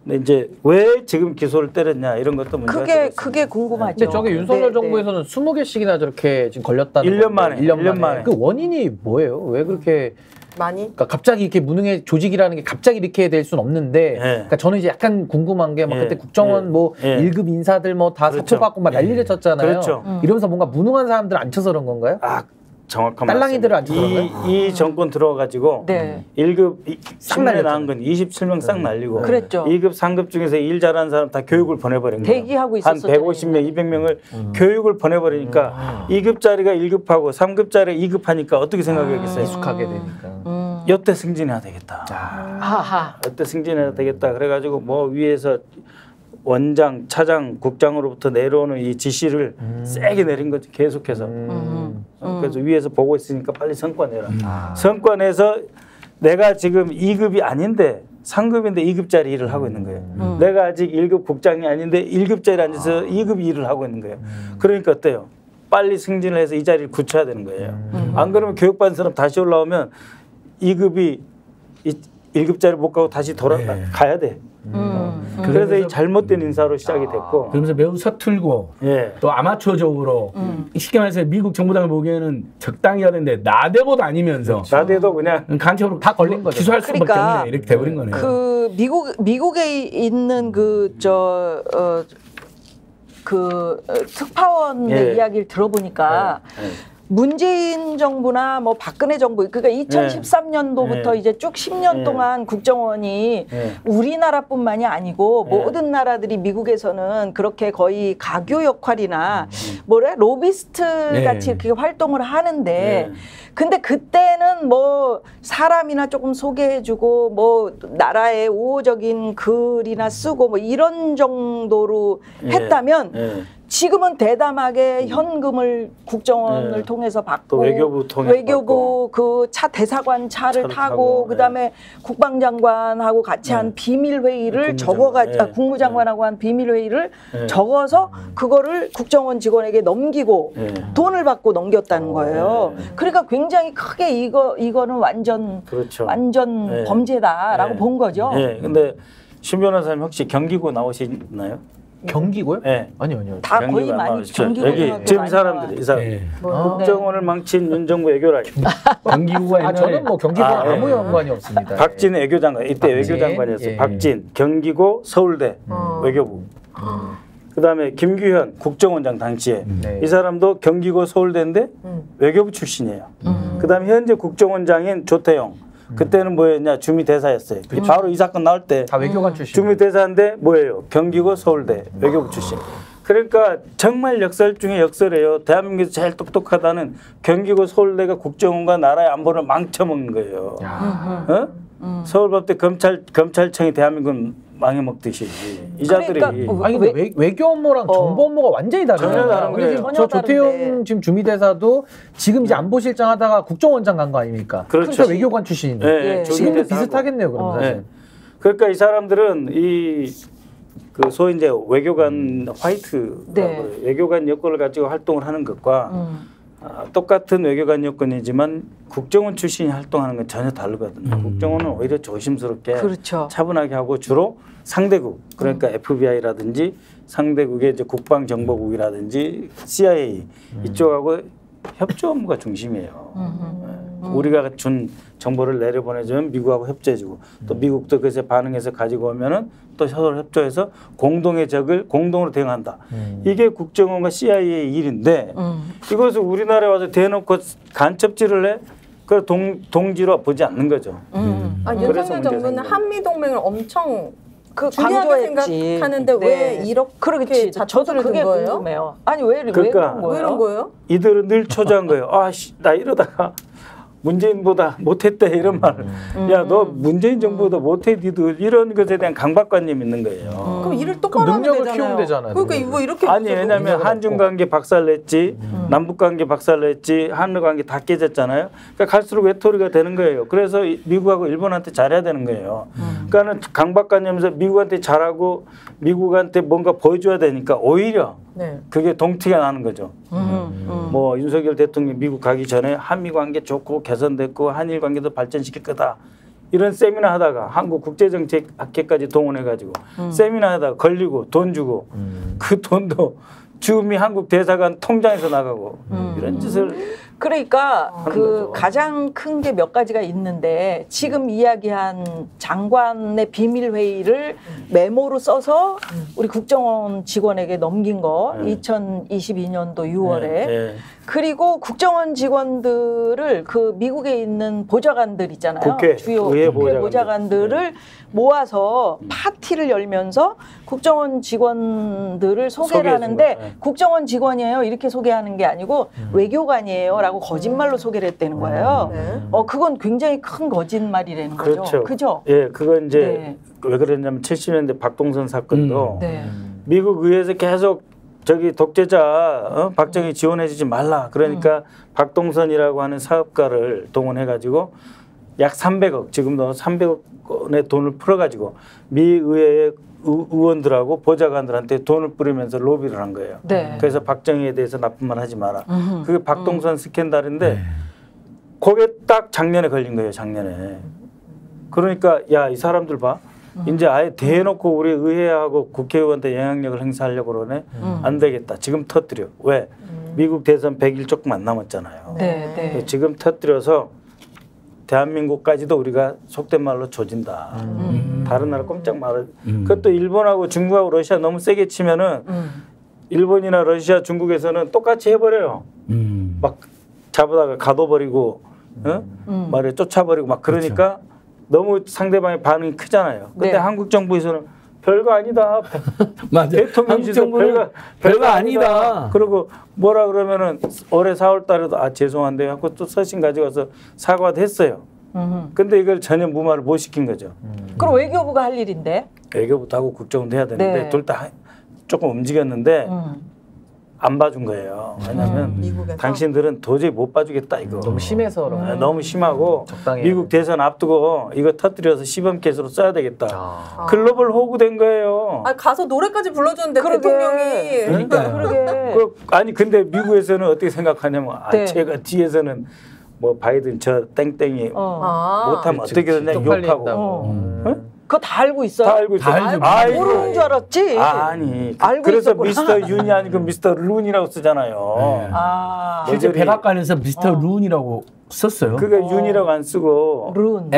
근데 이제 왜 지금 기소를 때렸냐 이런 것도 문제가 되고 있습니다. 그게 궁금하죠. 근데 저게 윤석열 정부에서는 20개씩이나 저렇게 지금 걸렸다는 1년 만에, 1년 만에. 그 원인이 뭐예요? 왜 그렇게 많이? 그러니까 갑자기 이렇게 무능의 조직이라는 게 갑자기 이렇게 될 수는 없는데 그러니까 저는 이제 약간 궁금한 게 막 그때 국정원 뭐 1급 인사들 뭐 다 사표 받고 막 난리를 쳤잖아요. 그렇죠. 이러면서 뭔가 무능한 사람들 안 쳐서 그런 건가요? 아, 정확한 딸랑이들을 안 말씀입니다. 쳐서 그런 이 정권 들어와가지고 네. 1급 싹 10년에 날렸잖아요. 나온 건 27명 싹 날리고 그랬죠. 2급, 3급 중에서 일 잘하는 사람 다 교육을 보내버린 거예요. 대기하고 한 있었잖아요. 150명, 200명을 교육을 보내버리니까 2급짜리가 1급하고 3급짜리가 2급하니까 어떻게 생각하겠어요? 익숙하게 되니까. 여태 승진해야 되겠다. 하하. 여태 승진해야 되겠다. 그래가지고 뭐 위에서 원장, 차장, 국장으로부터 내려오는 이 지시를 세게 내린 거죠. 계속해서. 그래서 위에서 보고 있으니까 빨리 성과 내라. 성과 내서 내가 지금 2급이 아닌데 3급인데 2급짜리 일을 하고 있는 거예요. 내가 아직 1급 국장이 아닌데 1급짜리 앉아서 2급 일을 하고 있는 거예요. 그러니까 어때요? 빨리 승진을 해서 이 자리를 굳혀야 되는 거예요. 안 그러면 교육받은 사람 다시 올라오면 2급이 1급짜리 못 가고 다시 가야 돼. 그래서 이 잘못된 인사로 시작이 됐고 그러면서 매우 서툴고 또 아마추어적으로 쉽게 말해서 미국 정부당을 보기에는 적당히 해야 되는데 나대고 다니면서 나대도 그냥 간첩으로 다 걸린 거죠. 기소할 수밖에 그러니까 없네. 이렇게 돼버린 거네요. 그 미국에 있는 특파원의 이야기를 들어보니까 문재인 정부나 뭐 박근혜 정부 그러니까 2013년도부터 이제 쭉 10년 동안 국정원이 우리나라뿐만이 아니고 모든 나라들이 미국에서는 그렇게 거의 가교 역할이나 로비스트 같이 이렇게 활동을 하는데 근데 그때는 뭐 사람이나 조금 소개해주고 뭐 나라의 우호적인 글이나 쓰고 뭐 이런 정도로 했다면 지금은 대담하게 현금을 국정원을 통해서 받고 또 외교부 통해서 외교부 그 차 대사관 차를 타고 그다음에 국방장관하고 같이 한 비밀 회의를 국무장관하고 한 비밀 회의를 적어서 그거를 국정원 직원에게 넘기고 돈을 받고 넘겼다는 거예요. 그러니까 굉장히 크게 이거는 완전 범죄다라고 본 거죠. 근데 신 변호사님 혹시 경기고 나오시나요? 경기고요? 네. 아니요. 다 거의 많이 경기고 여기 지금 이 사람들이 이 사람 국정원을 망친 윤정부 외교라. 경기고가 저는 뭐 경기고랑 아무 연관이 없습니다. 박진 외교장관 이때 외교장관이었어요. 박진 경기고 서울대 외교부. 그다음에 김규현 국정원장 당시에 이 사람도 경기고 서울대인데 외교부 출신이에요. 그다음에 현재 국정원장인 조태영. 그때는 뭐였냐 주미대사였어요. 바로 이 사건 나올 때 다 외교관 출신. 주미대사인데 뭐예요? 경기고 서울대 외교부 출신. 그러니까 정말 역설 중에 역설이에요. 대한민국에서 제일 똑똑하다는 경기고 서울대가 국정원과 나라의 안보를 망쳐먹는 거예요. 서울법대 검찰청이 대한민국은 망해먹듯이 이 자들이 그러니까 근데 외교 업무랑 정보 업무가 완전히 다르잖아요. 전혀 다른 거예요. 저 조태영 지금 주미대사도 지금 이제 안보실장 하다가 국정원장 간 거 아닙니까? 그렇죠. 그러니까 외교관 출신인데 지금도 비슷하겠네요. 그럼 사실. 그러니까 이 사람들은 그 소위 이제 외교관 화이트 외교관 여권을 가지고 활동을 하는 것과 똑같은 외교관 여건이지만 국정원 출신이 활동하는 건 전혀 다르거든요. 국정원은 오히려 조심스럽게 그렇죠. 차분하게 하고 주로 상대국 그러니까 FBI라든지 상대국의 이제 국방정보국이라든지 CIA 이쪽하고 협조 업무가 중심이에요. 우리가 준 정보를 내려보내주면 미국하고 협조해주고 또 미국도 그것에 반응해서 가지고 오면은 또 서로 협조해서 공동의 적을 공동으로 대응한다. 이게 국정원과 CIA의 일인데 이것을 우리나라에 와서 대놓고 간첩질을 해? 그 동지로 보지 않는 거죠. 윤석열 정부는 한미 동맹을 엄청 중요하게 강조했지. 생각하는데 왜 이렇게 그렇지. 저도 그게 거예요? 궁금해요. 아니 왜 그러니까 그런 거예요? 왜 이런 거예요? 이들은 늘 초조한 거예요. 나 이러다가 문재인보다 못했대 이런 말을. 야, 너 문재인 정부보다 못해 니도 이런 것에 대한 강박관념이 있는 거예요. 그럼 일을 똑바로 하면 능력을 되잖아요. 키우면 되잖아요. 그러니까 이거 이렇게 아니 왜냐하면 한중관계 박살냈지 남북관계 박살냈지 한일관계 다 깨졌잖아요. 그러니까 갈수록 외톨이가 되는 거예요. 그래서 미국하고 일본한테 잘해야 되는 거예요. 그러니까는 강박관념에서 미국한테 잘하고 미국한테 뭔가 보여줘야 되니까 오히려 그게 동티가 나는 거죠. 뭐 윤석열 대통령이 미국 가기 전에 한미 관계 좋고 개선됐고 한일 관계도 발전시킬 거다. 이런 세미나 하다가 한국 국제정책학회까지 동원해가지고 세미나 하다가 걸리고 돈 주고 그 돈도 주미 한국 대사관 통장에서 나가고 이런 짓을 그러니까 그 거죠. 가장 큰 게 몇 가지가 있는데 지금 이야기한 장관의 비밀 회의를 메모로 써서 우리 국정원 직원에게 넘긴 거 2022년도 6월에 그리고 국정원 직원들을 그 미국에 있는 보좌관들 있잖아요. 주요 의회 국회 보좌관들을 모아서 파티를 열면서 국정원 직원들을 소개를 하는데 국정원 직원이에요 이렇게 소개하는 게 아니고 외교관이에요라고 거짓말로 소개를 했다는 거예요. 그건 굉장히 큰 거짓말이라는 거죠. 그렇죠. 그죠? 예, 그건 이제 왜 그랬냐면 70년대 박동선 사건도 미국 의회에서 계속 저기 독재자 박정희 지원해주지 말라. 그러니까 박동선이라고 하는 사업가를 동원해가지고 약 300억 지금도 300억 원의 돈을 풀어가지고 미 의회의 의원들하고 보좌관들한테 돈을 뿌리면서 로비를 한 거예요. 그래서 박정희에 대해서 나쁜 말 하지 마라. 그게 박동선 스캔들인데 그게 딱 작년에 걸린 거예요. 작년에. 그러니까 야, 이 사람들 봐. 이제 아예 대놓고 우리 의회하고 국회의원한테 영향력을 행사하려고 그러네. 안 되겠다. 지금 터뜨려. 왜? 미국 대선 100일 조금 안 남았잖아요. 지금 터뜨려서 대한민국까지도 우리가 속된 말로 조진다. 다른 나라 꼼짝 말아. 그것도 일본하고 중국하고 러시아 너무 세게 치면은 일본이나 러시아, 중국에서는 똑같이 해버려요. 막 잡아다가 가둬버리고, 말을 쫓아버리고 막 그러니까 너무 상대방의 반응이 크잖아요. 근데 한국 정부에서는 별거 아니다. 맞아. 대통령실도 별거 아니다. 그리고 뭐라 그러면은 올해 4월 달에도 죄송한데 하고 또 서신 가져가서 사과도 했어요. 근데 이걸 전혀 무마를 못 시킨 거죠. 그럼 외교부가 할 일인데? 외교부도 하고 국정원도 해야 되는데 둘 다 조금 움직였는데 안 봐준 거예요. 왜냐하면 당신들은 도저히 못 봐주겠다 이거. 너무 심해서 너무 심하고 적당히 미국 대선 앞두고 이거 터뜨려서 시범 케이스로 써야 되겠다. 글로벌 호구된 거예요. 가서 노래까지 불러줬는데 대통령이. 그러니까. 아니 근데 미국에서는 어떻게 생각하냐면 제가 뒤에서는 뭐 바이든 저 땡땡이 못하면 어떻게 되냐 욕하고. 그거 다 알고 있어요? 다 알고 있어요. 모르는 줄 알았지? 아니. 알고 그래서 있었구나. 미스터 윤이 아니고 미스터 룬이라고 쓰잖아요. 실제 백악관에서 미스터 룬이라고 썼어요. 그게 윤이라고 안 쓰고 룬.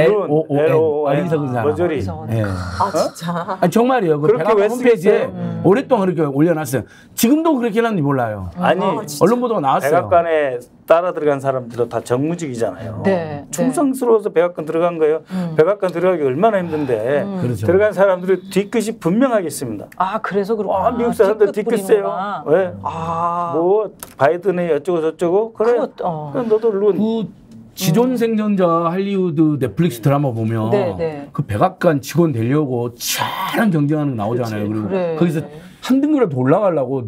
어리석은 사람. 머저리. 진짜. 아니, 정말이에요. 그 백악관 홈페이지에 오랫동안 그렇게 올려놨어요. 지금도 그렇게 하는지 몰라요. 아니 언론 보도가 나왔어요. 백악관에 따라 들어간 사람들도 다 정무직이잖아요. 충성스러워서 백악관 들어간 거예요. 백악관 들어가기 얼마나 힘든데 들어간 사람들이 뒤끝이 분명하게 있습니다. 그래서 그렇구나. 미국 사람들 뒤끝이에요. 왜? 뭐 바이든이 어쩌고 저쩌고 그래. 너도 룬. 지존생존자 할리우드 넷플릭스 드라마 보면 그 백악관 직원 되려고 치열한 경쟁하는 거 나오잖아요. 그리고 거기서 한 등급이라도 올라가려고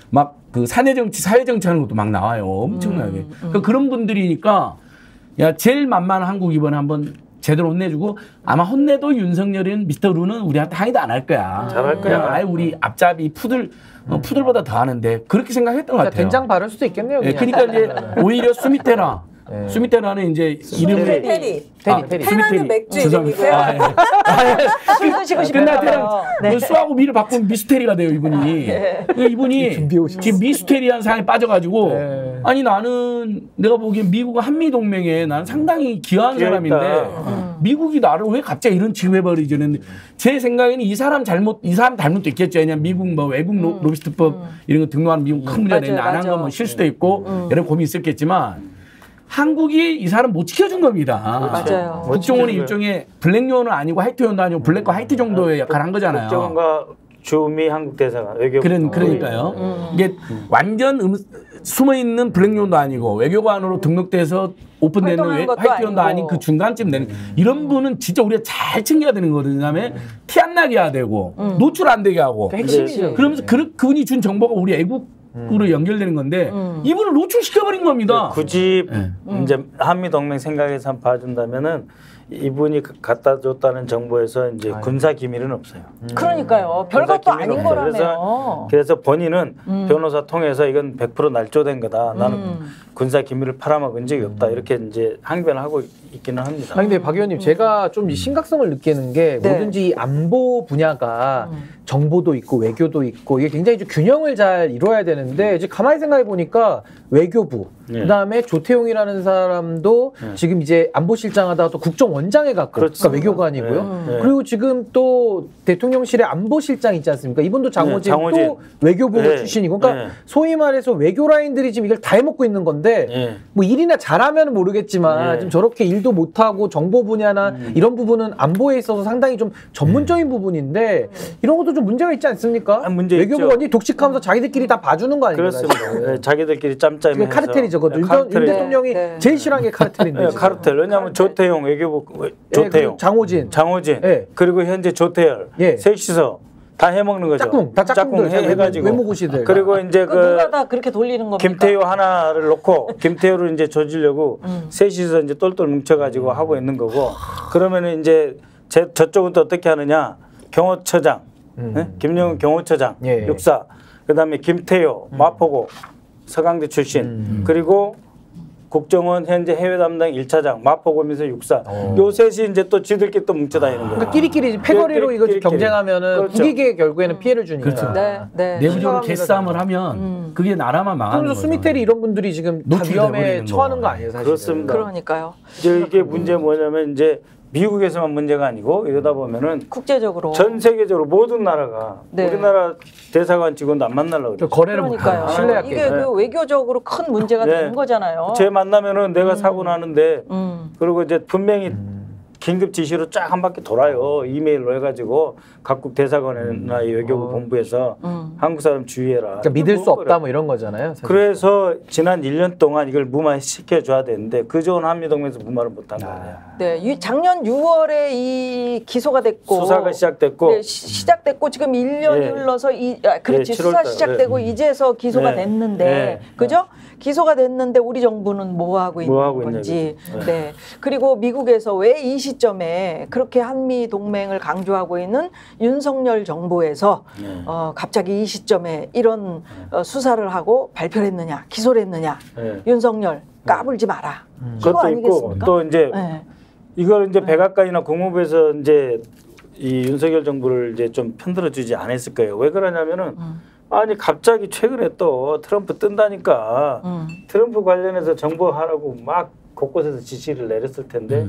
막 그 사내정치, 사회정치 하는 것도 막 나와요. 엄청나게. 그러니까 그런 분들이니까 야 제일 만만한 한국 이번에 한번 제대로 혼내주고 아마 혼내도 윤석열이는 미스터 루는 우리한테 항의도 안 할 거야. 잘할 그냥 거야. 아예 우리 앞잡이 푸들보다 더 하는데 그렇게 생각했던 것 같아요. 된장 바를 수도 있겠네요. 네, 그냥. 그러니까 이제 오히려 수미테라. 수미테라는 이제 이름이 테리. 테리. 테라는 맥주 죄송합니다. 이름이고요. 술 드시고 싶어요. 끝날 수하고 미를 바꾸면 미스테리가 돼요 이분이. 그러니까 이분이 지금 미스테리한 상황에 빠져가지고 네. 아니 나는 내가 보기엔 미국과 한미 동맹에 나는 상당히 기여한 사람인데 미국이 나를 왜 갑자기 이런 취급해버리지는 제 생각에는 이 사람 잘못도 있겠죠. 왜냐면 미국 뭐 외국 로비스트법 이런 거 등록하는 미국 큰 문제가 있는데 안 한 건 뭐 실수도 있고 여러 고민이 있었겠지만. 한국이 이 사람 못 지켜준 겁니다. 맞아요. 국정원이 일종의 블랙요원은 아니고 화이트요원도 아니고 블랙과 화이트 정도의 역할을 한 거잖아요. 국정원과 주미 한국 대사관 외교 그러니까요. 이게 완전 숨어 있는 블랙요원도 아니고 외교관으로 등록돼서 오픈되는 화이트요원도 아닌 그 중간쯤 되는 이런 분은 진짜 우리가 잘 챙겨야 되는 거거든요. 그다음에 티 안 나게 해야 되고 노출 안 되게 하고. 핵심이죠. 그러면서 그분이 준 정보가 우리 애국으로 연결되는 건데 이분을 노출시켜버린 겁니다. 굳이 이제 한미 동맹 생각에서 한번 봐준다면은 이분이 갖다 줬다는 정보에서 이제 군사 기밀은 없어요. 그러니까요. 별것도 아닌 거라네요. 그래서 본인은 변호사 통해서 이건 100% 날조된 거다. 나는 군사 기밀을 팔아먹은 적이 없다. 이렇게 이제 항변을 하고 있기는 합니다. 아니 근데 박 의원님 제가 좀 이 심각성을 느끼는 게 뭐든지 이 안보 분야가 정보도 있고 외교도 있고 이게 굉장히 좀 균형을 잘 이루어야 되는데 이제 가만히 생각해 보니까 외교부 그다음에 조태용이라는 사람도 지금 이제 안보실장 하다가 또 국정원장에 갔고 그러니까 외교관이고요. 그리고 지금 또 대통령실의 안보실장 있지 않습니까? 이분도 장호진 또 외교부 출신이고 그러니까 소위 말해서 외교 라인들이 지금 이걸 다 해먹고 있는 건데 뭐 일이나 잘하면 모르겠지만 좀 저렇게 일도 못하고 정보 분야나 이런 부분은 안보에 있어서 상당히 좀 전문적인 부분인데 이런 것도 좀 문제가 있지 않습니까? 외교부원이 독식하면서 자기들끼리 다 봐주는 거 아닙니까? 그렇습니다. 네, 자기들끼리 짬짬이 카르텔이죠. 윤 대통령이 제일 싫어하는 게 카르텔인데. 카르텔. 왜냐하면 조태용 외교부 조태용, 장호진, 그리고 현재 조태열 셋이서 다 해먹는 거죠. 짝꿍 해가지고 외무고시들. 그리고 이제 누가 다 그렇게 돌리는 겁니까? 김태효 하나를 놓고 김태효를 이제 조지려고 셋이서 이제 똘똘 뭉쳐가지고 하고 있는 거고 그러면은 이제 저쪽은 또 어떻게 하느냐 경호처장, 김영은 경호처장 육사, 그다음에 김태효 마포고 서강대 출신 그리고 국정원 현재 해외 담당 1차장 마포고면서 육사 요 셋이 이제 또 지들끼리 또 뭉쳐 다니는 거예요. 그러니까 끼리끼리 패거리로 이거 경쟁하면은 국익에 결국에는 피해를 주니까. 그렇죠. 내부적으로 개싸움을 하면 그게 나라만 망하는 거죠. 그래서 수미테리 이런 분들이 지금 다 위험에 처하는 거 아니에요, 사실. 그렇습니다. 그러니까요. 이제 이게 문제 뭐냐면 이제 미국에서만 문제가 아니고 이러다 보면은 국제적으로 전 세계적으로 모든 나라가 우리나라 대사관 직원도 안 만나려고 그래요. 거래를 못해요. 신뢰할게. 이게 그 외교적으로 큰 문제가 되는 거잖아요. 제 만나면은 내가 사고 나는데 그리고 이제 분명히 긴급 지시로 쫙 한 바퀴 돌아요. 이메일로 해가지고 각국 대사관이나 외교부 본부에서 한국 사람 주의해라. 그러니까 믿을 수 없다 뭐 이런 거잖아요. 사실. 그래서 지난 1년 동안 이걸 무마시켜줘야 되는데 그 좋은 한미동맹에서 무마를 못한 거예요. 네, 작년 6월에 이 기소가 됐고 수사가 시작됐고 네, 시작됐고 지금 1년이 흘러서 그렇지 수사 시작되고 이제서 기소가 됐는데 그죠? 기소가 됐는데 우리 정부는 뭐 하고 있는 건지. 네. 그리고 미국에서 왜 이 시점에 그렇게 한미 동맹을 강조하고 있는 윤석열 정부에서 갑자기 이 시점에 이런 수사를 하고 발표를 했느냐, 기소를 했느냐. 윤석열 까불지 마라. 그것도 있고 또 이제 이걸 이제 백악관이나 국무부에서 이제 이 윤석열 정부를 이제 좀 편들어 주지 않았을 거예요. 왜 그러냐면은 아니 갑자기 최근에 또 트럼프 뜬다니까 트럼프 관련해서 정보하라고 막 곳곳에서 지시를 내렸을 텐데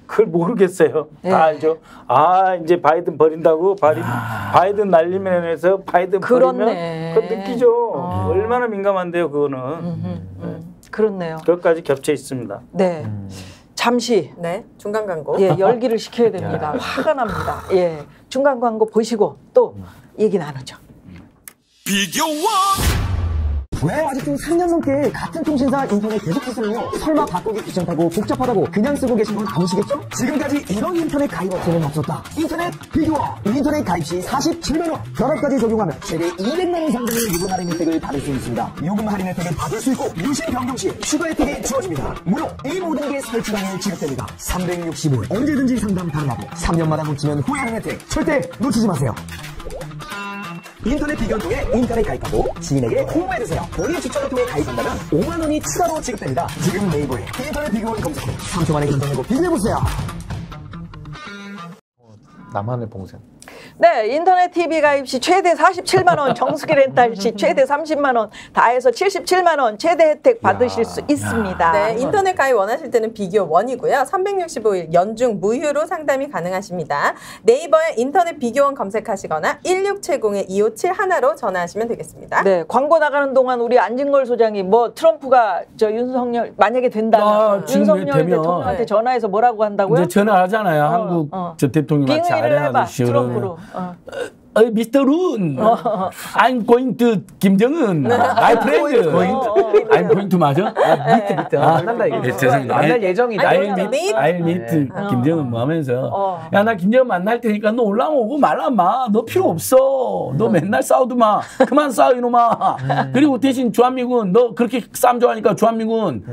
그걸 모르겠어요. 다 알죠. 아 이제 바이든 버린다고 바이든 날리면서 바이든 버리면 그거 느끼죠. 얼마나 민감한데요 그거는. 그렇네요. 그것까지 겹쳐 있습니다. 네. 잠시 중간 광고. 열기를 식혀야 됩니다. 화가 납니다. 중간 광고 보시고 또 얘기 나누죠. 비교원 왜 아직도 3년 넘게 같은 통신사 인터넷 계속하세요? 설마 바꾸기 귀찮다고 복잡하다고 그냥 쓰고 계신 건 아니시겠죠? 지금까지 이런 인터넷 가입 업체는 없었다. 인터넷 비교와 인터넷 가입 시 47만 원. 결합까지 적용하면 최대 200만 원 상당의 요금 할인 혜택을 받을 수 있습니다. 요금 할인 혜택을 받을 수 있고 유심 변경 시 추가 혜택이 주어집니다. 무료 이 모든 게 설치당일 지급됩니다. 365일 언제든지 상담 가능하고 3년마다 놓치면 후회하는 혜택 절대 놓치지 마세요. 인터넷 비교를 통해 인터넷 가입하고 지인에게 홍보해주세요. 본인 추천을 통해 가입한다면 5만 원이 추가로 지급됩니다. 지금 네이버에 인터넷 비교를 검색해 3초 만에 결정하고 비교해보세요. 나만의 봉쇄. 네, 인터넷 TV 가입 시 최대 47만 원, 정수기 렌탈 시 최대 30만 원, 다 해서 77만 원 최대 혜택 받으실 수 있습니다. 네, 인터넷 가입 원하실 때는 비교 1이고요. 365일 연중 무휴로 상담이 가능하십니다. 네이버에 인터넷 비교원 검색하시거나 1670-2571로 전화하시면 되겠습니다. 네, 광고 나가는 동안 우리 안진걸 소장이 뭐 트럼프가 저 윤석열 만약에 된다면 윤석열 대통령한테 대통령한테 뭐라고 한다고요? 이제 전화하잖아요. 한국 저 대통령 같이 아련하듯이 트럼프로. 미스터 룬, I'm going to 김정은, my friend. I'm going to 맞아? 밑에 만난다 이게. 죄송합니다. 만날 예정이다. I'll meet 김정은 뭐 하면서 야, 나 김정은 만날 테니까 너 올라오고 말라 마. 너 필요 없어. 너 맨날 싸우도 마. 그만 싸워 이놈아. 그리고 대신 주한미군 너 그렇게 싸움 좋아하니까 주한미군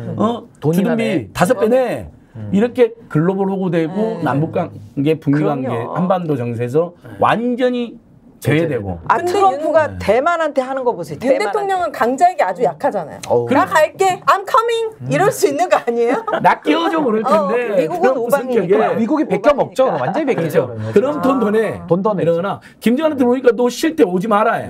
주둔비 5배 내. 이렇게 글로벌 호구되고 남북관계, 북미관계, 한반도 정세에서 완전히 제외되고. 트럼프가 대만한테 하는 거 보세요. 윤 대통령은 강자에게 아주 약하잖아요. 나 갈게, I'm coming 이럴 수 있는 거 아니에요? 나 끼워줘 그럴 텐데. 미국은 오방이니까. 미국이 베껴 먹죠. 완전히 베끼죠. 그럼 돈 더 내. 이러거나 김정은한테 오니까 너 쉴 때 오지 마라 해.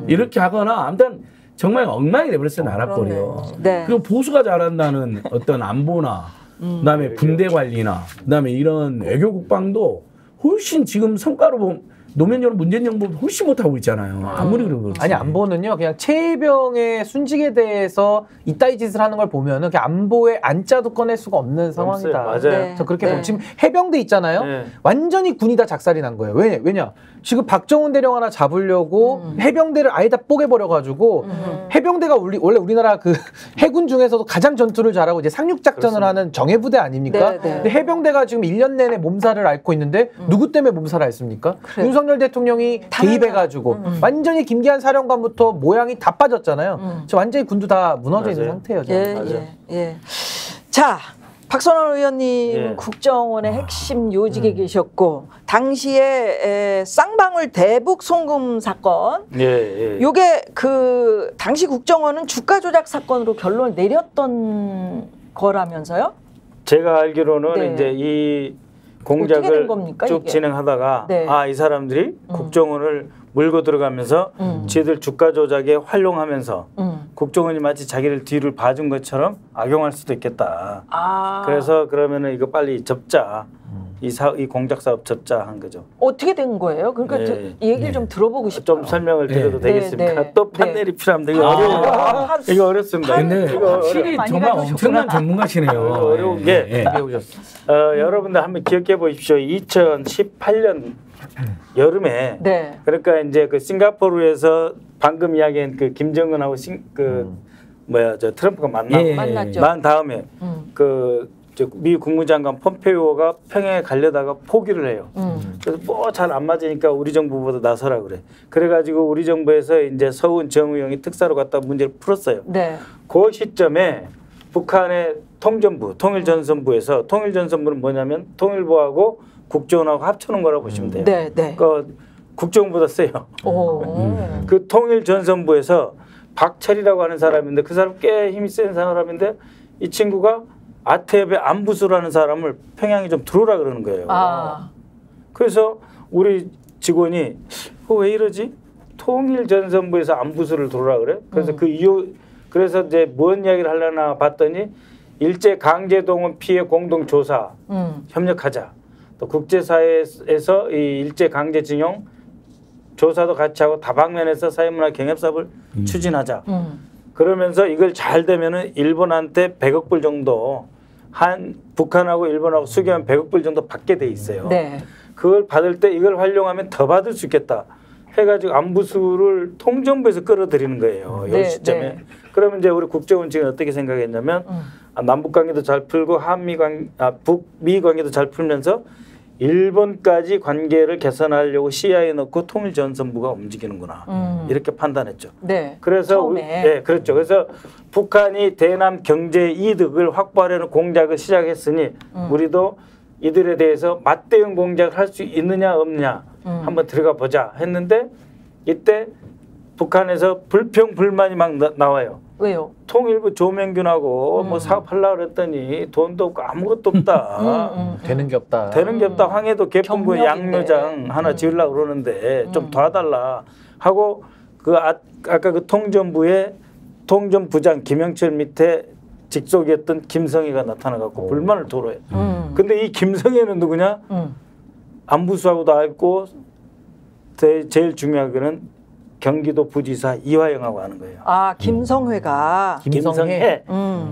이렇게 하거나 아무튼 정말 엉망이 돼버렸어요. 나라꼴이요. 네. 그리고 보수가 잘한다는 어떤 안보나 그다음에 군대 관리나 그다음에 이런 외교 국방도 훨씬 지금 성과로 보면 노무현 정부, 문재인 정부 훨씬 못하고 있잖아요. 아무리 그래도 그렇지. 아니 안보는요 그냥 최혜병의 순직에 대해서 이따위 짓을 하는 걸 보면은 그냥 안보에 안짜도 꺼낼 수가 없는 상황이다. 맞아요. 네. 저 그렇게 보면 지금 해병대 있잖아요. 네. 완전히 군이 다 작살이 난 거예요. 왜냐? 지금 박정훈 대령 하나 잡으려고 해병대를 아예 다 뽀개버려가지고 해병대가 원래 우리나라 그 해군 중에서도 가장 전투를 잘하고 이제 상륙작전을 하는 정예부대 아닙니까? 네, 네. 근데 해병대가 지금 1년 내내 몸살을 앓고 있는데 누구 때문에 몸살을 앓습니까? 윤석열 대통령이 개입해가지고 완전히 김기한 사령관부터 모양이 다 빠졌잖아요. 지금 완전히 군도 다 무너져 있는 상태예요. 예. 자, 박선원 의원님 국정원의 핵심 요직에 계셨고 당시에 쌍방울 대북 송금 사건, 요게 그 당시 국정원은 주가 조작 사건으로 결론을 내렸던 거라면서요? 제가 알기로는 이제 이 공작을 쭉 이게? 진행하다가 이 사람들이 국정원을 물고 들어가면서 지들 주가 조작에 활용하면서 국정원이 마치 자기를 뒤를 봐준 것처럼 악용할 수도 있겠다. 그래서 그러면은 이거 빨리 접자. 이 공작 사업 접자 한 거죠. 어떻게 된 거예요? 그러니까 이 얘기를 좀 들어보고 싶어요. 좀 설명을 드려도 되겠습니까? 또 판넬이 필요합니다. 이거 어려워요. 이거 어렵습니다. 근데 확실히 정말 엄청난 전문가시네요. 어려운 게 여러분들 한번 기억해 보십시오. 2018년 여름에 그러니까 이제 그 싱가포르에서 방금 이야기한 그 김정은하고 트럼프가 만났죠. 만 다음에 미 국무장관 폼페이오가 평양에 가려다가 포기를 해요. 그래서 뭐 잘 안 맞으니까 우리 정부보다 나서라 그래. 그래가지고 우리 정부에서 이제 서훈 정의용이 특사로 갔다 문제를 풀었어요. 그 시점에 북한의 통전부, 통일전선부에서 통일전선부는 뭐냐면 통일부하고 국정원하고 합쳐놓은 거라고 보시면 돼요. 그러니까 국정원보다 세요. 그 통일전선부에서 박철이라고 하는 사람인데 그 사람 꽤 힘이 센 사람인데 이 친구가 아태협의 안부수라는 사람을 평양에 좀 들어오라 그러는 거예요. 그래서 우리 직원이 왜 이러지? 통일전선부에서 안부수를 들어오라 그래? 그래서 그 이유 그래서 이제 뭔 이야기를 하려나 봤더니 일제 강제동원 피해 공동조사 협력하자. 또 국제사회에서 이 일제 강제징용 조사도 같이 하고 다방면에서 사회문화 경협사업을 추진하자. 그러면서 이걸 잘 되면은 일본한테 100억 불 정도 북한하고 일본하고 수교하면 100억 불 정도 받게 돼 있어요. 그걸 받을 때 이걸 활용하면 더 받을 수 있겠다. 해가지고 안부수를 통전부에서 끌어들이는 거예요. 이 시점에. 네. 그러면 이제 우리 국정원 지금 어떻게 생각했냐면 남북 관계도 잘 풀고 북미 관계도 잘 풀면서 일본까지 관계를 개선하려고 시야에 넣고 통일전선부가 움직이는구나 이렇게 판단했죠. 네. 그래서 그렇죠. 그래서 북한이 대남 경제 이득을 확보하려는 공작을 시작했으니 우리도 이들에 대해서 맞대응 공작을 할 수 있느냐 없느냐 한번 들어가 보자 했는데 이때 북한에서 불평 불만이 막 나와요. 왜요? 통일부 조명균하고 뭐 사업하려고 그랬더니 돈도 없고 아무것도 없다. 되는 게 없다. 되는 게 없다. 황해도 개풍구 양묘장 하나 지으려고 그러는데 좀 도와달라 하고 그 아까 그 통전부의 통전부장 김영철 밑에 직속이었던 김성애가 나타나갖고 불만을 토로해. 근데 이 김성애는 누구냐? 안부수하고도 알고 제일 중요한 거는 경기도 부지사 이화영하고 하는 거예요. 아, 김성회가. 김성해.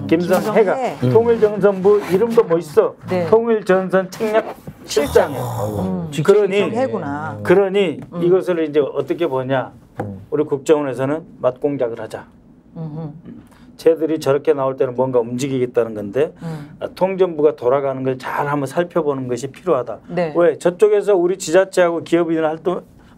김성해가 통일전선부 이름도 멋있어. 네. 통일전선 책략 실장이에요. 그러니 이것을 이제 어떻게 보냐? 우리 국정원에서는 맞공작을 하자. 쟤들이 저렇게 나올 때는 뭔가 움직이겠다는 건데 통전부가 돌아가는 걸 잘 한번 살펴보는 것이 필요하다. 네. 왜? 저쪽에서 우리 지자체하고 기업인을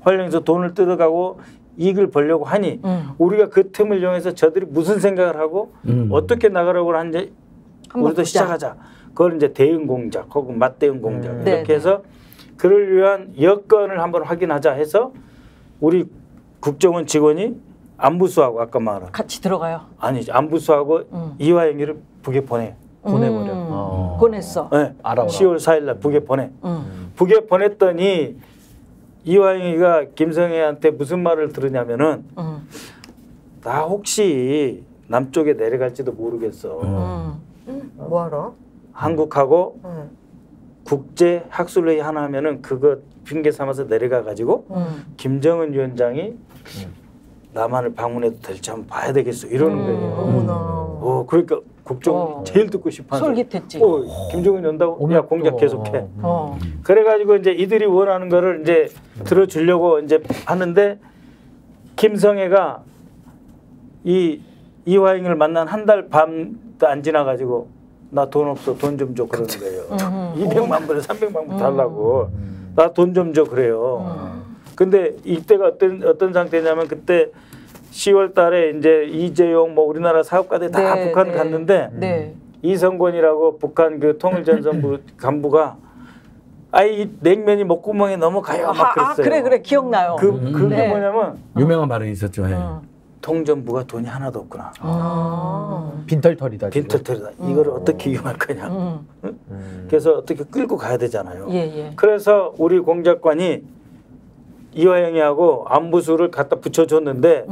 활용해서 돈을 뜯어가고 이익을 벌려고 하니 우리가 그 틈을 이용해서 저들이 무슨 생각을 하고 어떻게 나가려고 하는지 우리도 시작하자. 그걸 이제 대응 공작 혹은 맞대응 공작 이렇게 해서 그를 위한 여건을 한번 확인하자 해서 우리 국정원 직원이 안부수하고 아까 말한 같이 들어가요. 아니지 안부수하고 이화영이를 북에 보내버려. 보냈어. 네. 10월 4일날 북에 보내. 북에 보냈더니 이화영이가 김성애한테 무슨 말을 들으냐면은 나 혹시 남쪽에 내려갈지도 모르겠어. 뭐하러? 한국하고 국제 학술회의 하나 하면은 그거 핑계 삼아서 내려가 가지고 김정은 위원장이 남한을 방문해도 될지 한번 봐야 되겠어 이러는 거예요. 그러니까 국정원 제일 듣고 싶어하는 솔깃했지. 김정은이 온다고? 야 공작 계속해. 그래가지고 이제 이들이 원하는 거를 이제 들어주려고 이제 하는데 김성애가 이 이화영을 만난 한 달 반도 안 지나가지고 나 돈 없어 돈 좀 줘 그러는 거예요. 200만 불에 300만 불 달라고 나 돈 좀 줘 그래요. 근데 이때가 어떤 상태냐면 그때 10월 달에 이제 이재용 뭐 우리나라 사업가들 다 북한 갔는데 이성권이라고 북한 그 통일전선부 간부가 아이 냉면이 목구멍에 넘어가요 막 그랬어요. 그래 기억나요. 그게 뭐냐면 유명한 발언이 있었죠. 통전부가 돈이 하나도 없구나. 빈털털이다. 빈털털이다. 이걸 어떻게 이용할 거냐. 그래서 어떻게 끌고 가야 되잖아요. 그래서 우리 공작관이 이화영이하고 안부수를 갖다 붙여줬는데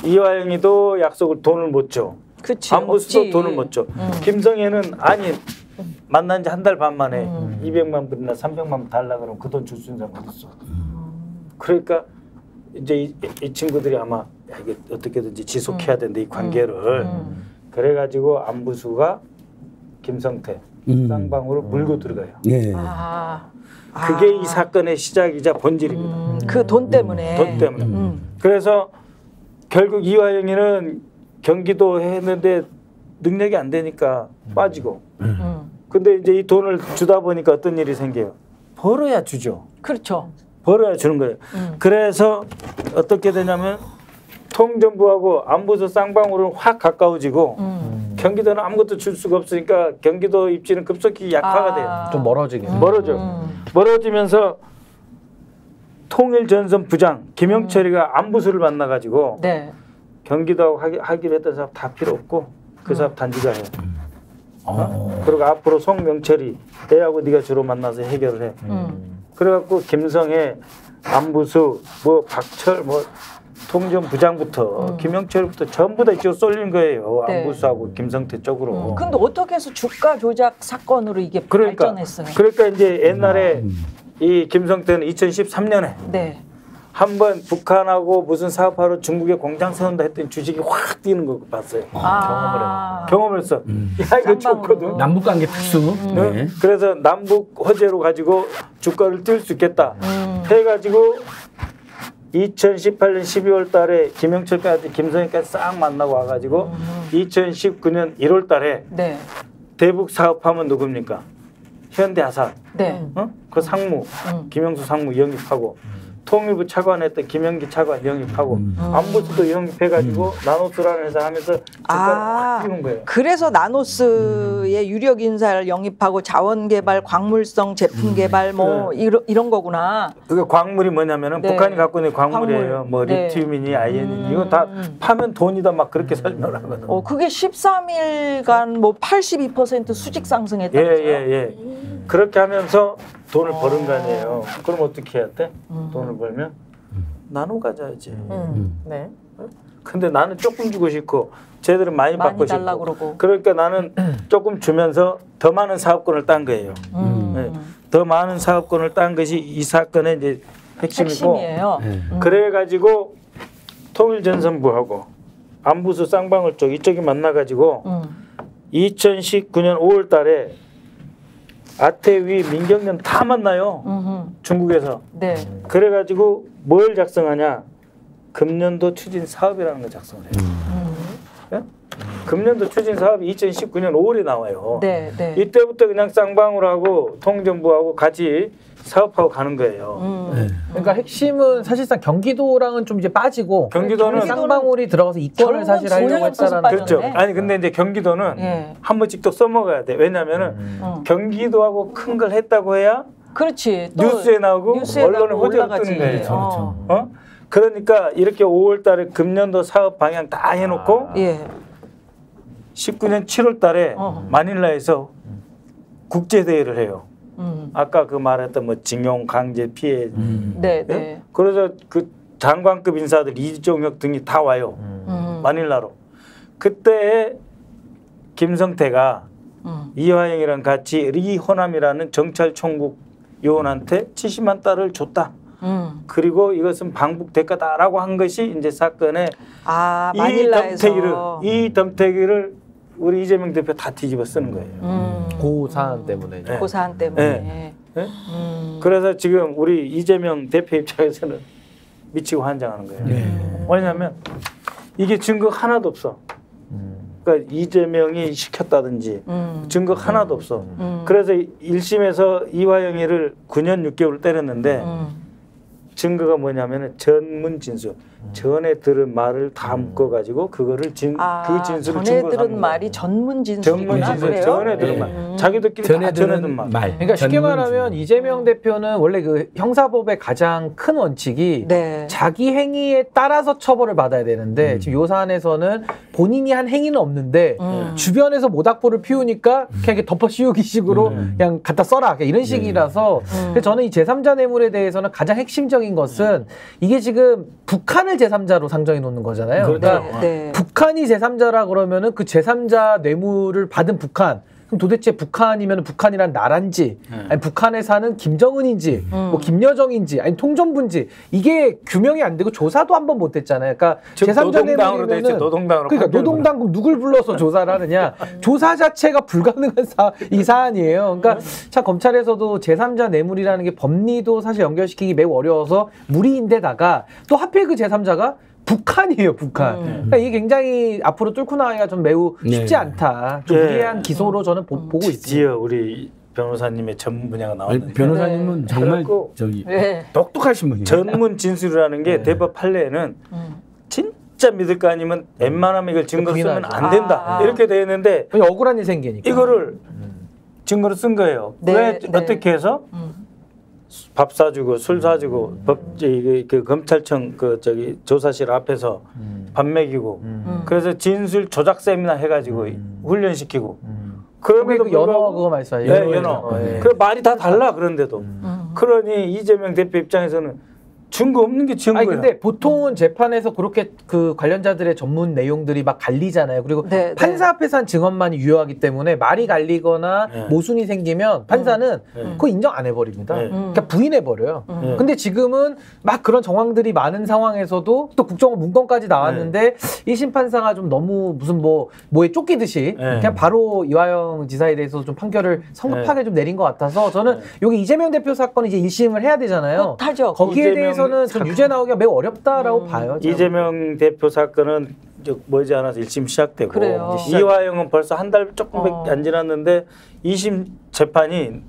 이화영이도 약속을 돈을 못 줘. 안부수도 없지. 돈을 못 줘. 김성애는 아니 만난 지 한 달 반 만에 200만 불이나 300만 불 달라 그러면 그 돈 줄 수 있는 사람 어딨어. 그러니까 이제 이 친구들이 아마 야, 이게 어떻게든지 지속해야 된다 이 관계를. 그래가지고 안부수가 김성태 쌍방으로 물고 들어가요. 그게 이 사건의 시작이자 본질입니다. 그 돈 때문에. 돈 때문에. 그래서 결국 이화영이는 경기도 했는데 능력이 안 되니까 빠지고. 근데 이제 이 돈을 주다 보니까 어떤 일이 생겨요? 벌어야 주죠. 그렇죠. 벌어야 주는 거예요. 그래서 어떻게 되냐면 통전부하고 안부수 쌍방울은 확 가까워지고 경기도는 아무것도 줄 수가 없으니까 경기도 입지는 급속히 약화가 돼요. 좀 멀어지게. 멀어지면서 통일전선 부장 김영철이가 안부수를 만나가지고 경기도하고 하기로 했던 사람 다 필요 없고 그 사람 단지가 해. 그리고 앞으로 송명철이 애하고 네가 주로 만나서 해결을 해. 그래갖고 김성애, 안부수, 뭐 박철, 뭐 통전부장부터 김영철부터 전부 다 이쪽으로 쏠린 거예요. 안부수하고 김성태 쪽으로. 근데 어떻게 해서 주가 조작 사건으로 이게 발전했어요? 그러니까 이제 옛날에 이 김성태는 2013년에 한번 북한하고 무슨 사업하러 중국에 공장 세운다 했더니 주식이 확 뛰는 거 봤어요. 경험을 했어. 야 이거 좋거든. 남북관계 특수. 그래서 남북 호재로 가지고 주가를 뛸 수 있겠다 해가지고 2018년 12월 달에 김영철까지 김성희까지 싹 만나고 와가지고 2019년 1월 달에 네. 대북 사업하면 누굽니까? 현대아산. 네. 그 상무 김영수 상무 영입하고 통일부 차관했던 김영기 차관 영입하고 안보수도 영입해가지고 나노스라는 회사 하면서 아, 띄운 거예요. 그래서 나노스의 유력 인사를 영입하고 자원개발, 광물성 제품 개발 뭐 이런 거구나. 그 광물이 뭐냐면은 네. 북한이 갖고 있는 광물이에요. 광물. 뭐 네. 리튬이니 아이언이니 이거 다 파면 돈이다 막 그렇게 설명을 하거든. 그게 13일간 뭐 82% 수직 상승했다면서요? 예. 그렇게 하면서 돈을 버는 거 아니에요. 그럼 어떻게 해야 돼? 돈을 벌면 나눠 가져야지. 네. 근데 나는 조금 주고 싶고 쟤들은 많이 받고 달라 싶고. 그러고. 그러니까 나는 조금 주면서 더 많은 사업권을 딴 거예요. 네. 더 많은 사업권을 딴 것이 이 사건의 이제 핵심이고. 핵심이에요. 그래가지고 통일전선부하고 안부수 쌍방울 쪽 이쪽이 만나가지고 2019년 5월 달에 아태위 민경련 다 만나요. 중국에서. 네. 그래가지고 뭘 작성하냐. 금년도 추진 사업이라는 걸 작성을 해요. 네? 금년도 추진 사업이 2019년 5월에 나와요. 네. 네. 이때부터 그냥 쌍방울하고 통정부하고 같이 사업하고 가는 거예요. 그러니까 핵심은 사실상 경기도랑은 좀 이제 빠지고 경기도는 쌍방울이 들어가서 이권을 사실 하려고 했다라는 그렇죠. 빠졌네. 아니 근데 이제 경기도는 예. 한 번씩 또 써먹어야 돼. 왜냐하면은 경기도하고 큰 걸 했다고 해야 그렇지. 또 뉴스에 나오고 뉴스에 언론에 나오고 호재를 올라가지. 뜨는 거예요. 그렇죠. 그러니까 이렇게 5월 달에 금년도 사업 방향 다 해놓고 예. 19년 7월 달에 마닐라에서 국제대회를 해요. 아까 그 말했던 뭐 징용 강제 피해. 네, 예? 네. 그래서 그 장관급 인사들 이종혁 등이 다 와요. 마닐라로. 그때 김성태가 이화영이랑 같이 리호남이라는 정찰총국 요원한테 70만 달러를 줬다. 그리고 이것은 방북 대가다라고 한 것이 이제 사건의 마닐라에서 이 덤태기를 우리 이재명 대표 다 뒤집어 쓰는 거예요. 그 사안 때문에. 네. 그 사안 때문에. 네? 그래서 지금 우리 이재명 대표 입장에서는 미치고 환장하는 거예요. 왜냐하면 이게 증거 하나도 없어. 그러니까 이재명이 시켰다든지 증거 하나도 없어. 그래서 1심에서 이화영이를 9년 6개월 때렸는데 증거가 뭐냐면은 전문 진술. 전에 들은 말을 다 묶어가지고 그거를 그 진술을 전에 증거로 들은 삼는 말이 전문 진술이구나. 전문 진술. 그래요? 전에 들은 말. 자기들끼리 다 전에 들은 말. 그러니까 쉽게 말하면 이재명 대표는 원래 그 형사법의 가장 큰 원칙이 네. 자기 행위에 따라서 처벌을 받아야 되는데 지금 요 사안에서는 본인이 한 행위는 없는데 주변에서 모닥불을 피우니까 그냥 이렇게 덮어 씌우기 식으로 그냥 갖다 써라 이런 식이라서 그래서 저는 이 제3자 뇌물에 대해서는 가장 핵심적인 것은 이게 지금 북한을 제3자로 상정해 놓는 거잖아요. 그러니까 네. 북한이 제3자라 그러면은 그 제3자 뇌물을 받은 북한 그럼 도대체 북한이면 북한이란 나라인지 아니 북한에 사는 김정은인지 뭐 김여정인지 아니 통전부인지 이게 규명이 안 되고 조사도 한 번 못 했잖아요. 그러니까 제3자 뇌물이면은 노동당으로 그러니까 노동당 그럼 누굴 불러서 조사를 하느냐 조사 자체가 불가능한 이 사안이에요. 그러니까 참 검찰에서도 제3자 뇌물이라는 게 법리도 사실 연결시키기 매우 어려워서 무리인데다가 또 하필 그 제3자가 북한이에요, 북한. 그러니까 이게 굉장히 앞으로 뚫고 나가기가 좀 매우 쉽지 않다. 좀 무리한 기소로 저는 보고 있습니다. 드디어 우리 변호사님의 전문 분야가 나왔는데 변호사님은 정말 저기 똑똑하신 분이에요. 전문 진술이라는 게 대법 판례에는 진짜 믿을 거 아니면 웬만하면 이걸 증거로 쓰면 안 된다. 이렇게 돼 있는데 억울한 일 생기니까. 이거를 증거로 쓴 거예요. 왜 어떻게 해서 밥 사주고 술 사주고 그 검찰청 조사실 앞에서 밥 먹이고 그래서 진술 조작 세미나 해가지고 훈련시키고 그럼에도 그 연어 그거 말씀하시죠? 네, 연어. 그 말이 다 달라 그런데도 그러니 이재명 대표 입장에서는 증거 없는 게 증거야. 아니 근데 보통은 재판에서 그렇게 그 관련자들의 전문 내용들이 막 갈리잖아요. 그리고 판사 앞에서 한 증언만이 유효하기 때문에 말이 갈리거나 모순이 생기면 판사는 그거 인정 안 해버립니다. 그러니까 부인해버려요. 근데 지금은 막 그런 정황들이 많은 상황에서도 또 국정원 문건까지 나왔는데 1심 판사가 좀 너무 무슨 뭐에 쫓기듯이 그냥 바로 이화영 지사에 대해서 좀 판결을 성급하게 좀 내린 것 같아서 저는 여기 이재명 대표 사건이 이제 1심을 해야 되잖아요. 못하죠. 거기에 대해서 입장에서는 좀 유죄 나오기가 매우 어렵다라고 봐요. 저는. 이재명 대표 사건은 머지않아서 1심 시작되고 그래요. 이화영은 벌써 한 달 조금밖에 안 지났는데 2심 재판이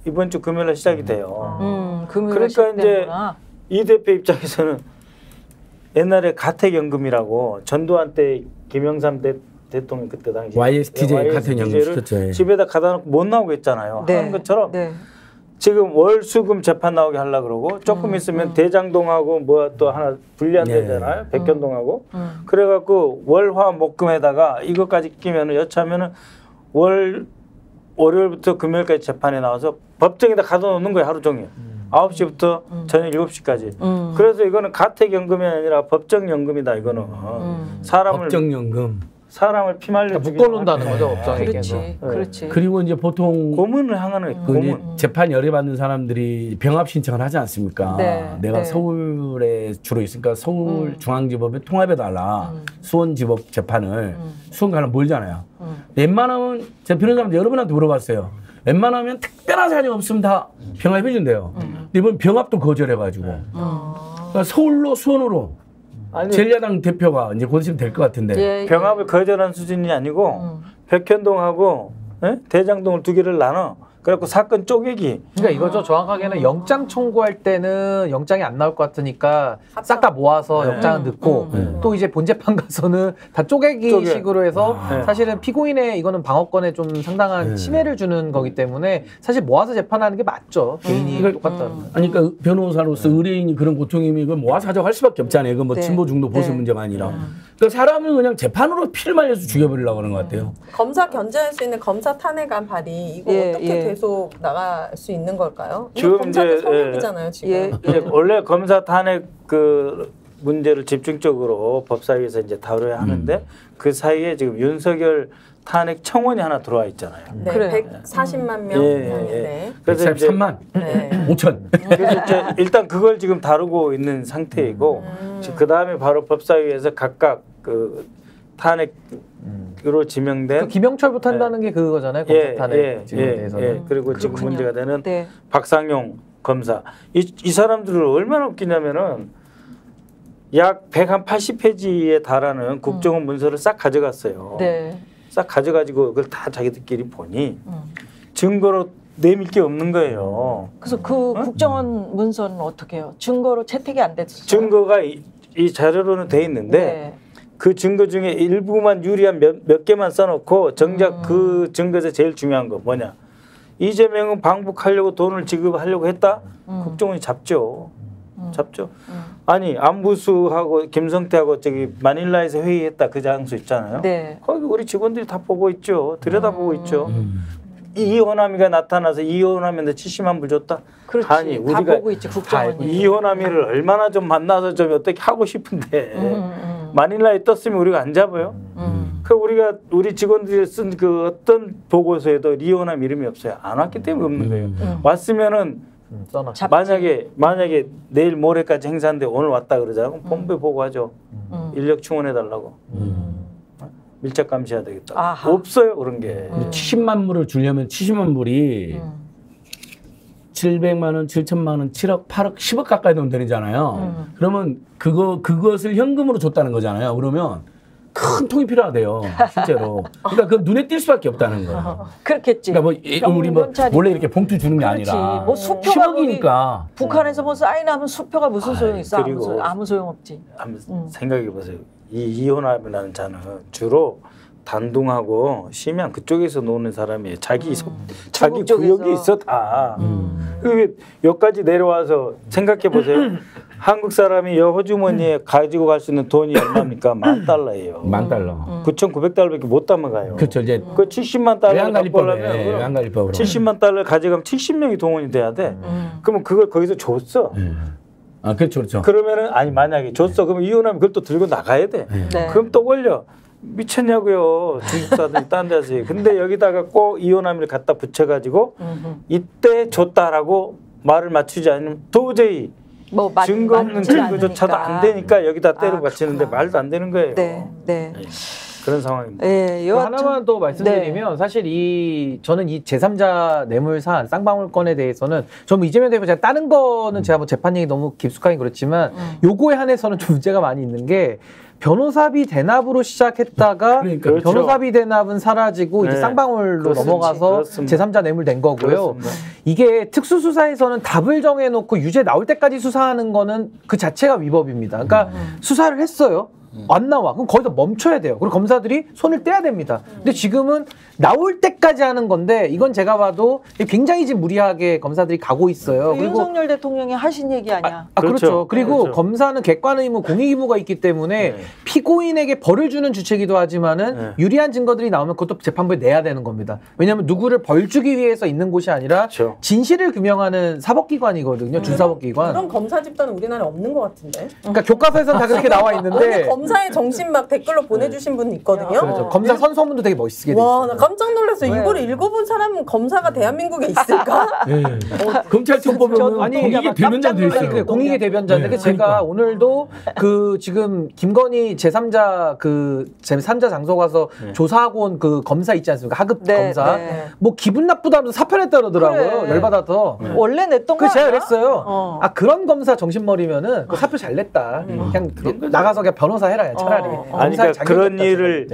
이번 주 금요일에 시작이 돼요. 금요일에 그러니까 이제 시작되는구나. 이 대표 입장에서는 옛날에 가택연금이라고 전두환 때 김영삼 대통령 그때 당시 YSTJ 가택연금 시켰죠. 집에다 가다 놓고 못 나오게 했잖아요. 네. 하는 것처럼 네. 지금 월수금 재판 나오게 하려고 그러고 조금 있으면 대장동하고 뭐 또 하나 분리한 데잖아요. 백현동하고. 그래갖고 월화목금에다가 이것까지 끼면은 여차하면은 월요일부터 금요일까지 재판에 나와서 법정에다 가둬놓는 거예요. 하루 종일. 9시부터 저녁 7시까지. 그래서 이거는 가택연금이 아니라 법정연금이다. 이거는. 사람을 피말려 묶어놓는다는 거죠, 업장에게서. 그렇지, 그렇지. 그리고 이제 보통 고문을 향하는 고문. 재판 열애받는 사람들이 병합 신청을 하지 않습니까? 내가 서울에 주로 있으니까 서울중앙지법에 통합해달라. 수원지법 재판을 수원 가면 멀잖아요. 웬만하면 제가 변호사한테 여러 분한테 물어봤어요. 웬만하면 특별한 사정이 없으면 다 병합해준대요. 근데 이번 병합도 거절해가지고 그러니까 서울로 수원으로 제1야당 대표가 이제 곧 있으면 될 것 같은데 병합을 거절한 수준이 아니고 백현동하고 대장동을 두 개를 나눠 그래갖고 사건 쪼개기. 그러니까 이거죠. 정확하게는 영장 청구할 때는 영장이 안 나올 것 같으니까 싹 다 모아서 영장을 넣고 또 이제 본재판 가서는 다 쪼개기 식으로 해서 사실은 피고인의 이거는 방어권에 좀 상당한 침해를 주는 거기 때문에 사실 모아서 재판하는 게 맞죠. 개인이 똑같다는. 아니 그러니까 변호사로서 의뢰인이 그런 고통이면 이걸 모아서 하자고 할 수밖에 없잖아요. 이건 뭐 친보 중도 보수 문제가 아니라. 그러니까 사람을 그냥 재판으로 피를 말려서 죽여버리려고 하는 것 같아요. 검사 견제할 수 있는 검사 탄핵안 발의 이거 어떻게 계속 나갈 수 있는 걸까요? 지금 검사들 성역이잖아요 지금. 원래 검사 탄핵 그 문제를 집중적으로 법사위에서 이제 다뤄야 하는데 그 사이에 지금 윤석열 탄핵 청원이 하나 들어와 있잖아요. 네, 그래. 140만 명. 그래서 143만 5천. 그래서 이제 일단 그걸 지금 다루고 있는 상태이고 그 다음에 바로 법사위에서 각각 그 탄핵으로 지명된 김영철부터 한다는 게 그거잖아요. 검사 탄핵 대해서는. 그리고 지금 문제가 되는 박상용 검사. 이 사람들을 얼마나 웃기냐면은 약 180페이지에 달하는 국정원 문서를 싹 가져갔어요. 싹 가져가지고 그걸 다 자기들끼리 보니 증거로 내밀 게 없는 거예요. 그래서 그 국정원 문서는 어떻게 해요? 증거로 채택이 안 됐어요? 증거가 이 자료로는 돼 있는데 그 증거 중에 일부만 유리한 몇 개만 써놓고 정작 그 증거에서 제일 중요한 거 뭐냐. 이재명은 방북하려고 돈을 지급하려고 했다? 국정원이 잡죠. 아니 안부수하고 김성태하고 저기 마닐라에서 회의했다 그 장소 있잖아요. 거기 우리 직원들이 다 보고 있죠. 들여다보고 있죠. 이호남이가 나타나서 이호남한테 70만 불 줬다. 그렇지. 아니 우리가 다 보고 있지 국정원이. 이호남이를 얼마나 좀 만나서 좀 어떻게 하고 싶은데 마닐라에 떴으면 우리가 안 잡아요. 그 우리 직원들이 쓴 그 어떤 보고서에도 이호남 이름이 없어요. 안 왔기 때문에 없는 거예요. 왔으면은 만약에 내일 모레까지 행사인데 오늘 왔다 그러잖아. 그럼 본부에 보고하죠. 인력 충원해 달라고. 밀착 감시해야 되겠다. 없어요 그런 게. 70만 불을 주려면 70만 불이 700만 원, 7천만 원, 7억, 8억, 10억 가까이 돈 되잖아요. 그러면 그것을 현금으로 줬다는 거잖아요. 그러면 큰 통이 필요하대요. 실제로. 그러니까 그 눈에 띌 수밖에 없다는 거예요. 그렇겠지. 그러니까 우리 뭐 원래 이렇게 봉투 주는 게 아니라. 뭐 수표가 10억이니까. 북한에서 뭐 사인하면 수표가 무슨 소용 있어? 아무 소용 없지. 한번 생각해 보세요. 이 이호남이라는 자는 주로 단둥하고 심양 그쪽에서 노는 사람이에요. 자기 구역이 있어 다. 여기까지 내려와서 생각해 보세요. 한국 사람이 호주머니에 가지고 갈 수 있는 돈이 얼마입니까? $10,000예요. $10,000. 9,900달러밖에 못 담아가요. 그렇죠. 이제 그 70만 달러 외환관리법으로 70만 달러 가져가면 70명이 동원이 돼야 돼. 그러면 그걸 거기서 줬어. 그렇죠. 그러면은 아니 만약에 줬어. 그러면 이혼하면 그걸 또 들고 나가야 돼. 그럼 또 걸려. 미쳤냐고요. 중국사들이 딴 데서. 근데 여기다가 꼭 이혼함을 갖다 붙여가지고 이때 줬다라고 말을 맞추지 않으면 도저히 뭐 증거 없는 증거조차도 안 되니까 여기다 때려 받치는데 말도 안 되는 거예요. 그런 상황입니다. 예, 하나만 더 말씀드리면 사실 저는 이 제3자 뇌물사안 쌍방울건에 대해서는 좀 이재명 대표 제가 다른 거는 제가 뭐 재판 얘기 너무 깊숙하게 그렇지만 요거에 한해서는 좀 문제가 많이 있는 게 변호사비 대납으로 시작했다가 그렇죠. 변호사비 대납은 사라지고 이제 쌍방울로 넘어가서 제3자 뇌물 된 거고요. 이게 특수수사에서는 답을 정해놓고 유죄 나올 때까지 수사하는 거는 그 자체가 위법입니다. 그러니까 수사를 했어요. 안 나와. 그럼 거기서 멈춰야 돼요. 그리고 검사들이 손을 떼야 됩니다. 근데 지금은 나올 때까지 하는 건데 이건 제가 봐도 굉장히 지금 무리하게 검사들이 가고 있어요. 그리고 윤석열 대통령이 하신 얘기 아니야. 그렇죠. 그리고 검사는 객관 의무, 공익 의무가 있기 때문에 피고인에게 벌을 주는 주체이기도 하지만은 유리한 증거들이 나오면 그것도 재판부에 내야 되는 겁니다. 왜냐하면 누구를 벌 주기 위해서 있는 곳이 아니라 진실을 규명하는 사법기관이거든요. 준사법기관. 그런 검사 집단은 우리나라에 없는 것 같은데. 그러니까 교과서에서는 다 그렇게 나와 있는데 검사의 정신 막 댓글로 보내주신 분 있거든요. 그렇죠. 검사 선서문도 되게 멋있게 돼 와, 있어요. 나 깜짝 놀랐어. 이걸 읽어본 사람은 검사가 대한민국에 있을까? 검찰청 보면 아니 공익의 대변자 돼 있어요. 공익의 대변자인데 제가 오늘도 그 지금 김건희 제3자 장소 가서 조사하고 온 그 검사 있지 않습니까? 하급 검사. 뭐 기분 나쁘다면서 사표냈다 그러더라고요. 열받아서. 원래 냈던 거 제가 아니야? 그랬어요. 아 그런 검사 정신머리면은 그 사표 잘 냈다. 그냥 나가서 그냥 변호사 해라 차라리. 아니 그러니까 그런 일을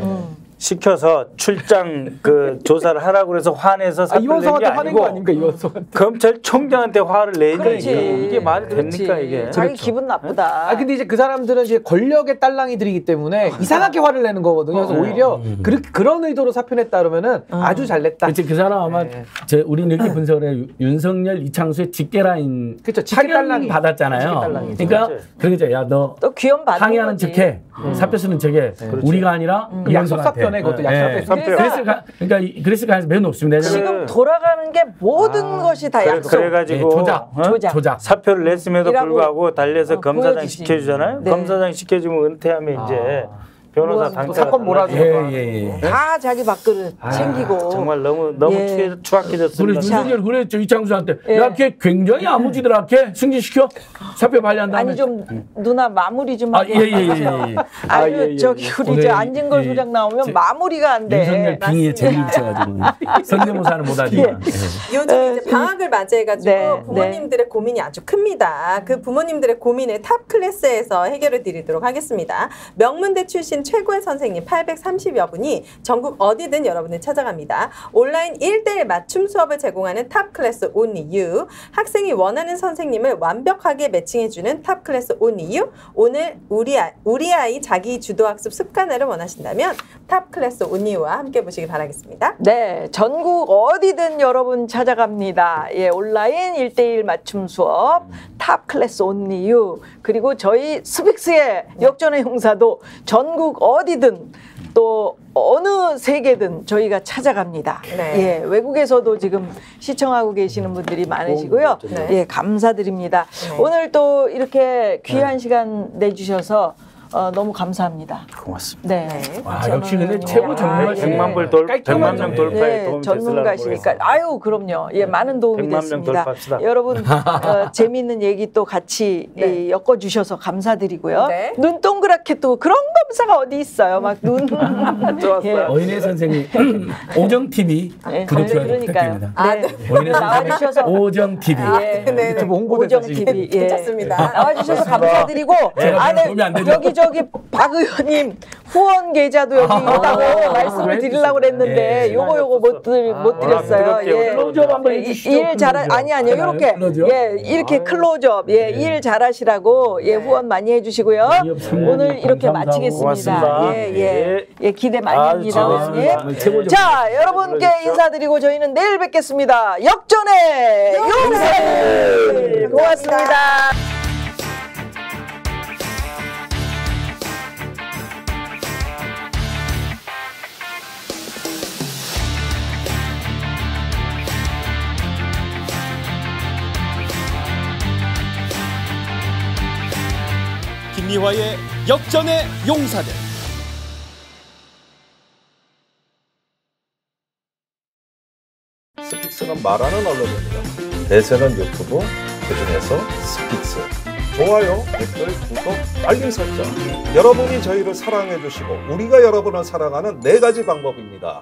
시켜서 출장 그 조사를 하라고 해서 화내서 사표를 낸 게 아니고 검찰총장한테 화를 내니까 이게 말이 됩니까 이게? 자기 기분 나쁘다. 아 근데 이제 그 사람들은 이제 권력의 딸랑이들이기 때문에 이상하게 화를 내는 거거든요. 그래서 오히려 그런 의도로 사표냈다 그러면은 아주 잘 냈다. 그렇지 그 사람 아마 우리는 이렇게 분석을 해. 윤석열 이창수의 직계라인 파견 받았잖아요. 그러니까 그러겠죠. 야 너 또 귀염 받는 항의하는 거지. 척해. 사표 쓰는 척해. 우리가 아니라 약속 사표네. 그것도 약속 사표. 그러니까 그랬을 가능성이 매우 높습니다. 지금 돌아가는 게 모든 것이 다 약속. 그래가지고 조작. 사표를 냈음에도 불구하고 달려서 검사장 보여주지. 시켜주잖아요. 검사장 시켜주면 은퇴하면 이제 변호사 당사 사건 몰아주고 다 자기 밥그릇 챙기고. 정말 너무 추악해졌습니다. 윤석열 그랬죠 이창수한테. 야, 걔 굉장히 야무지더라. 걔 승진시켜. 사표 발의한 다음에. 아니 좀 누나 마무리 좀 하고. 예. 저기 우리 저 안진걸 소장 나오면 마무리가 안 돼. 윤석열 빙의에 재미를 붙여가지고 성대모사는 못하지만. 요즘 이제 방학을 맞이해가지고 부모님들의 고민이 아주 큽니다. 그 부모님들의 고민을 탑 클래스에서 해결해 드리도록 하겠습니다. 명문대 출신 최고의 선생님 830여 분이 전국 어디든 여러분을 찾아갑니다. 온라인 1:1 맞춤 수업을 제공하는 탑 클래스 Only You. 학생이 원하는 선생님을 완벽하게 매칭해주는 탑 클래스 Only You. 오늘 우리 아이 자기 주도학습 습관화를 원하신다면 탑 클래스 Only You와 함께 보시기 바라겠습니다. 네, 전국 어디든 여러분 찾아갑니다. 예, 온라인 1:1 맞춤 수업 탑 클래스 Only You. 그리고 저희 스픽스의 역전의 형사도 전국 어디든 또 어느 세계든 저희가 찾아갑니다. 예, 외국에서도 지금 시청하고 계시는 분들이 많으시고요. 예, 감사드립니다. 오늘 또 이렇게 귀한 시간 내주셔서 너무 감사합니다. 고맙습니다. 네. 와, 역시 근데 최고 전문가 100만 명 돌파에 도움이 전문가시니까. 아유, 그럼요. 예, 많은 도움이 100만 명 됐습니다. 돌파합시다. 여러분 재미있는 얘기 또 같이 엮어주셔서 감사드리고요. 네. 눈 동그랗게 또 그런 검사가 어디 있어요? 막 눈. 좋았어요. 어인혜 선생님 오정 TV 구독 좋아요 부탁드립니다. 어인혜 선생님 오정 TV 유튜브 홍보대사 오정 TV 괜찮습니다. 나와주셔서 감사드리고 도움이 안 되죠? 여기저기 박 의원님 후원 계좌도 여기 있다고 말씀을 드리려고 그랬는데 요거 못 드렸어요. 예. 클로즈업 한번 해주시죠. 일 잘하 아니요 이렇게 클로즈업? 예 이렇게 클로즈업 일 잘하시라고 후원 많이 해주시고요. 오늘 이렇게 마치겠습니다. 고맙습니다. 예 기대 많이 합니다. 최고죠. 자 여러분께 인사드리고 저희는 내일 뵙겠습니다. 역전의 용사들 고맙습니다. 김미화의 역전의 용사들. 스픽스는 말하는 언론입니다. 대세는 유튜브, 그중에서 스픽스. 좋아요, 댓글, 구독, 알림 설정. 여러분이 저희를 사랑해 주시고 우리가 여러분을 사랑하는 4가지 방법입니다.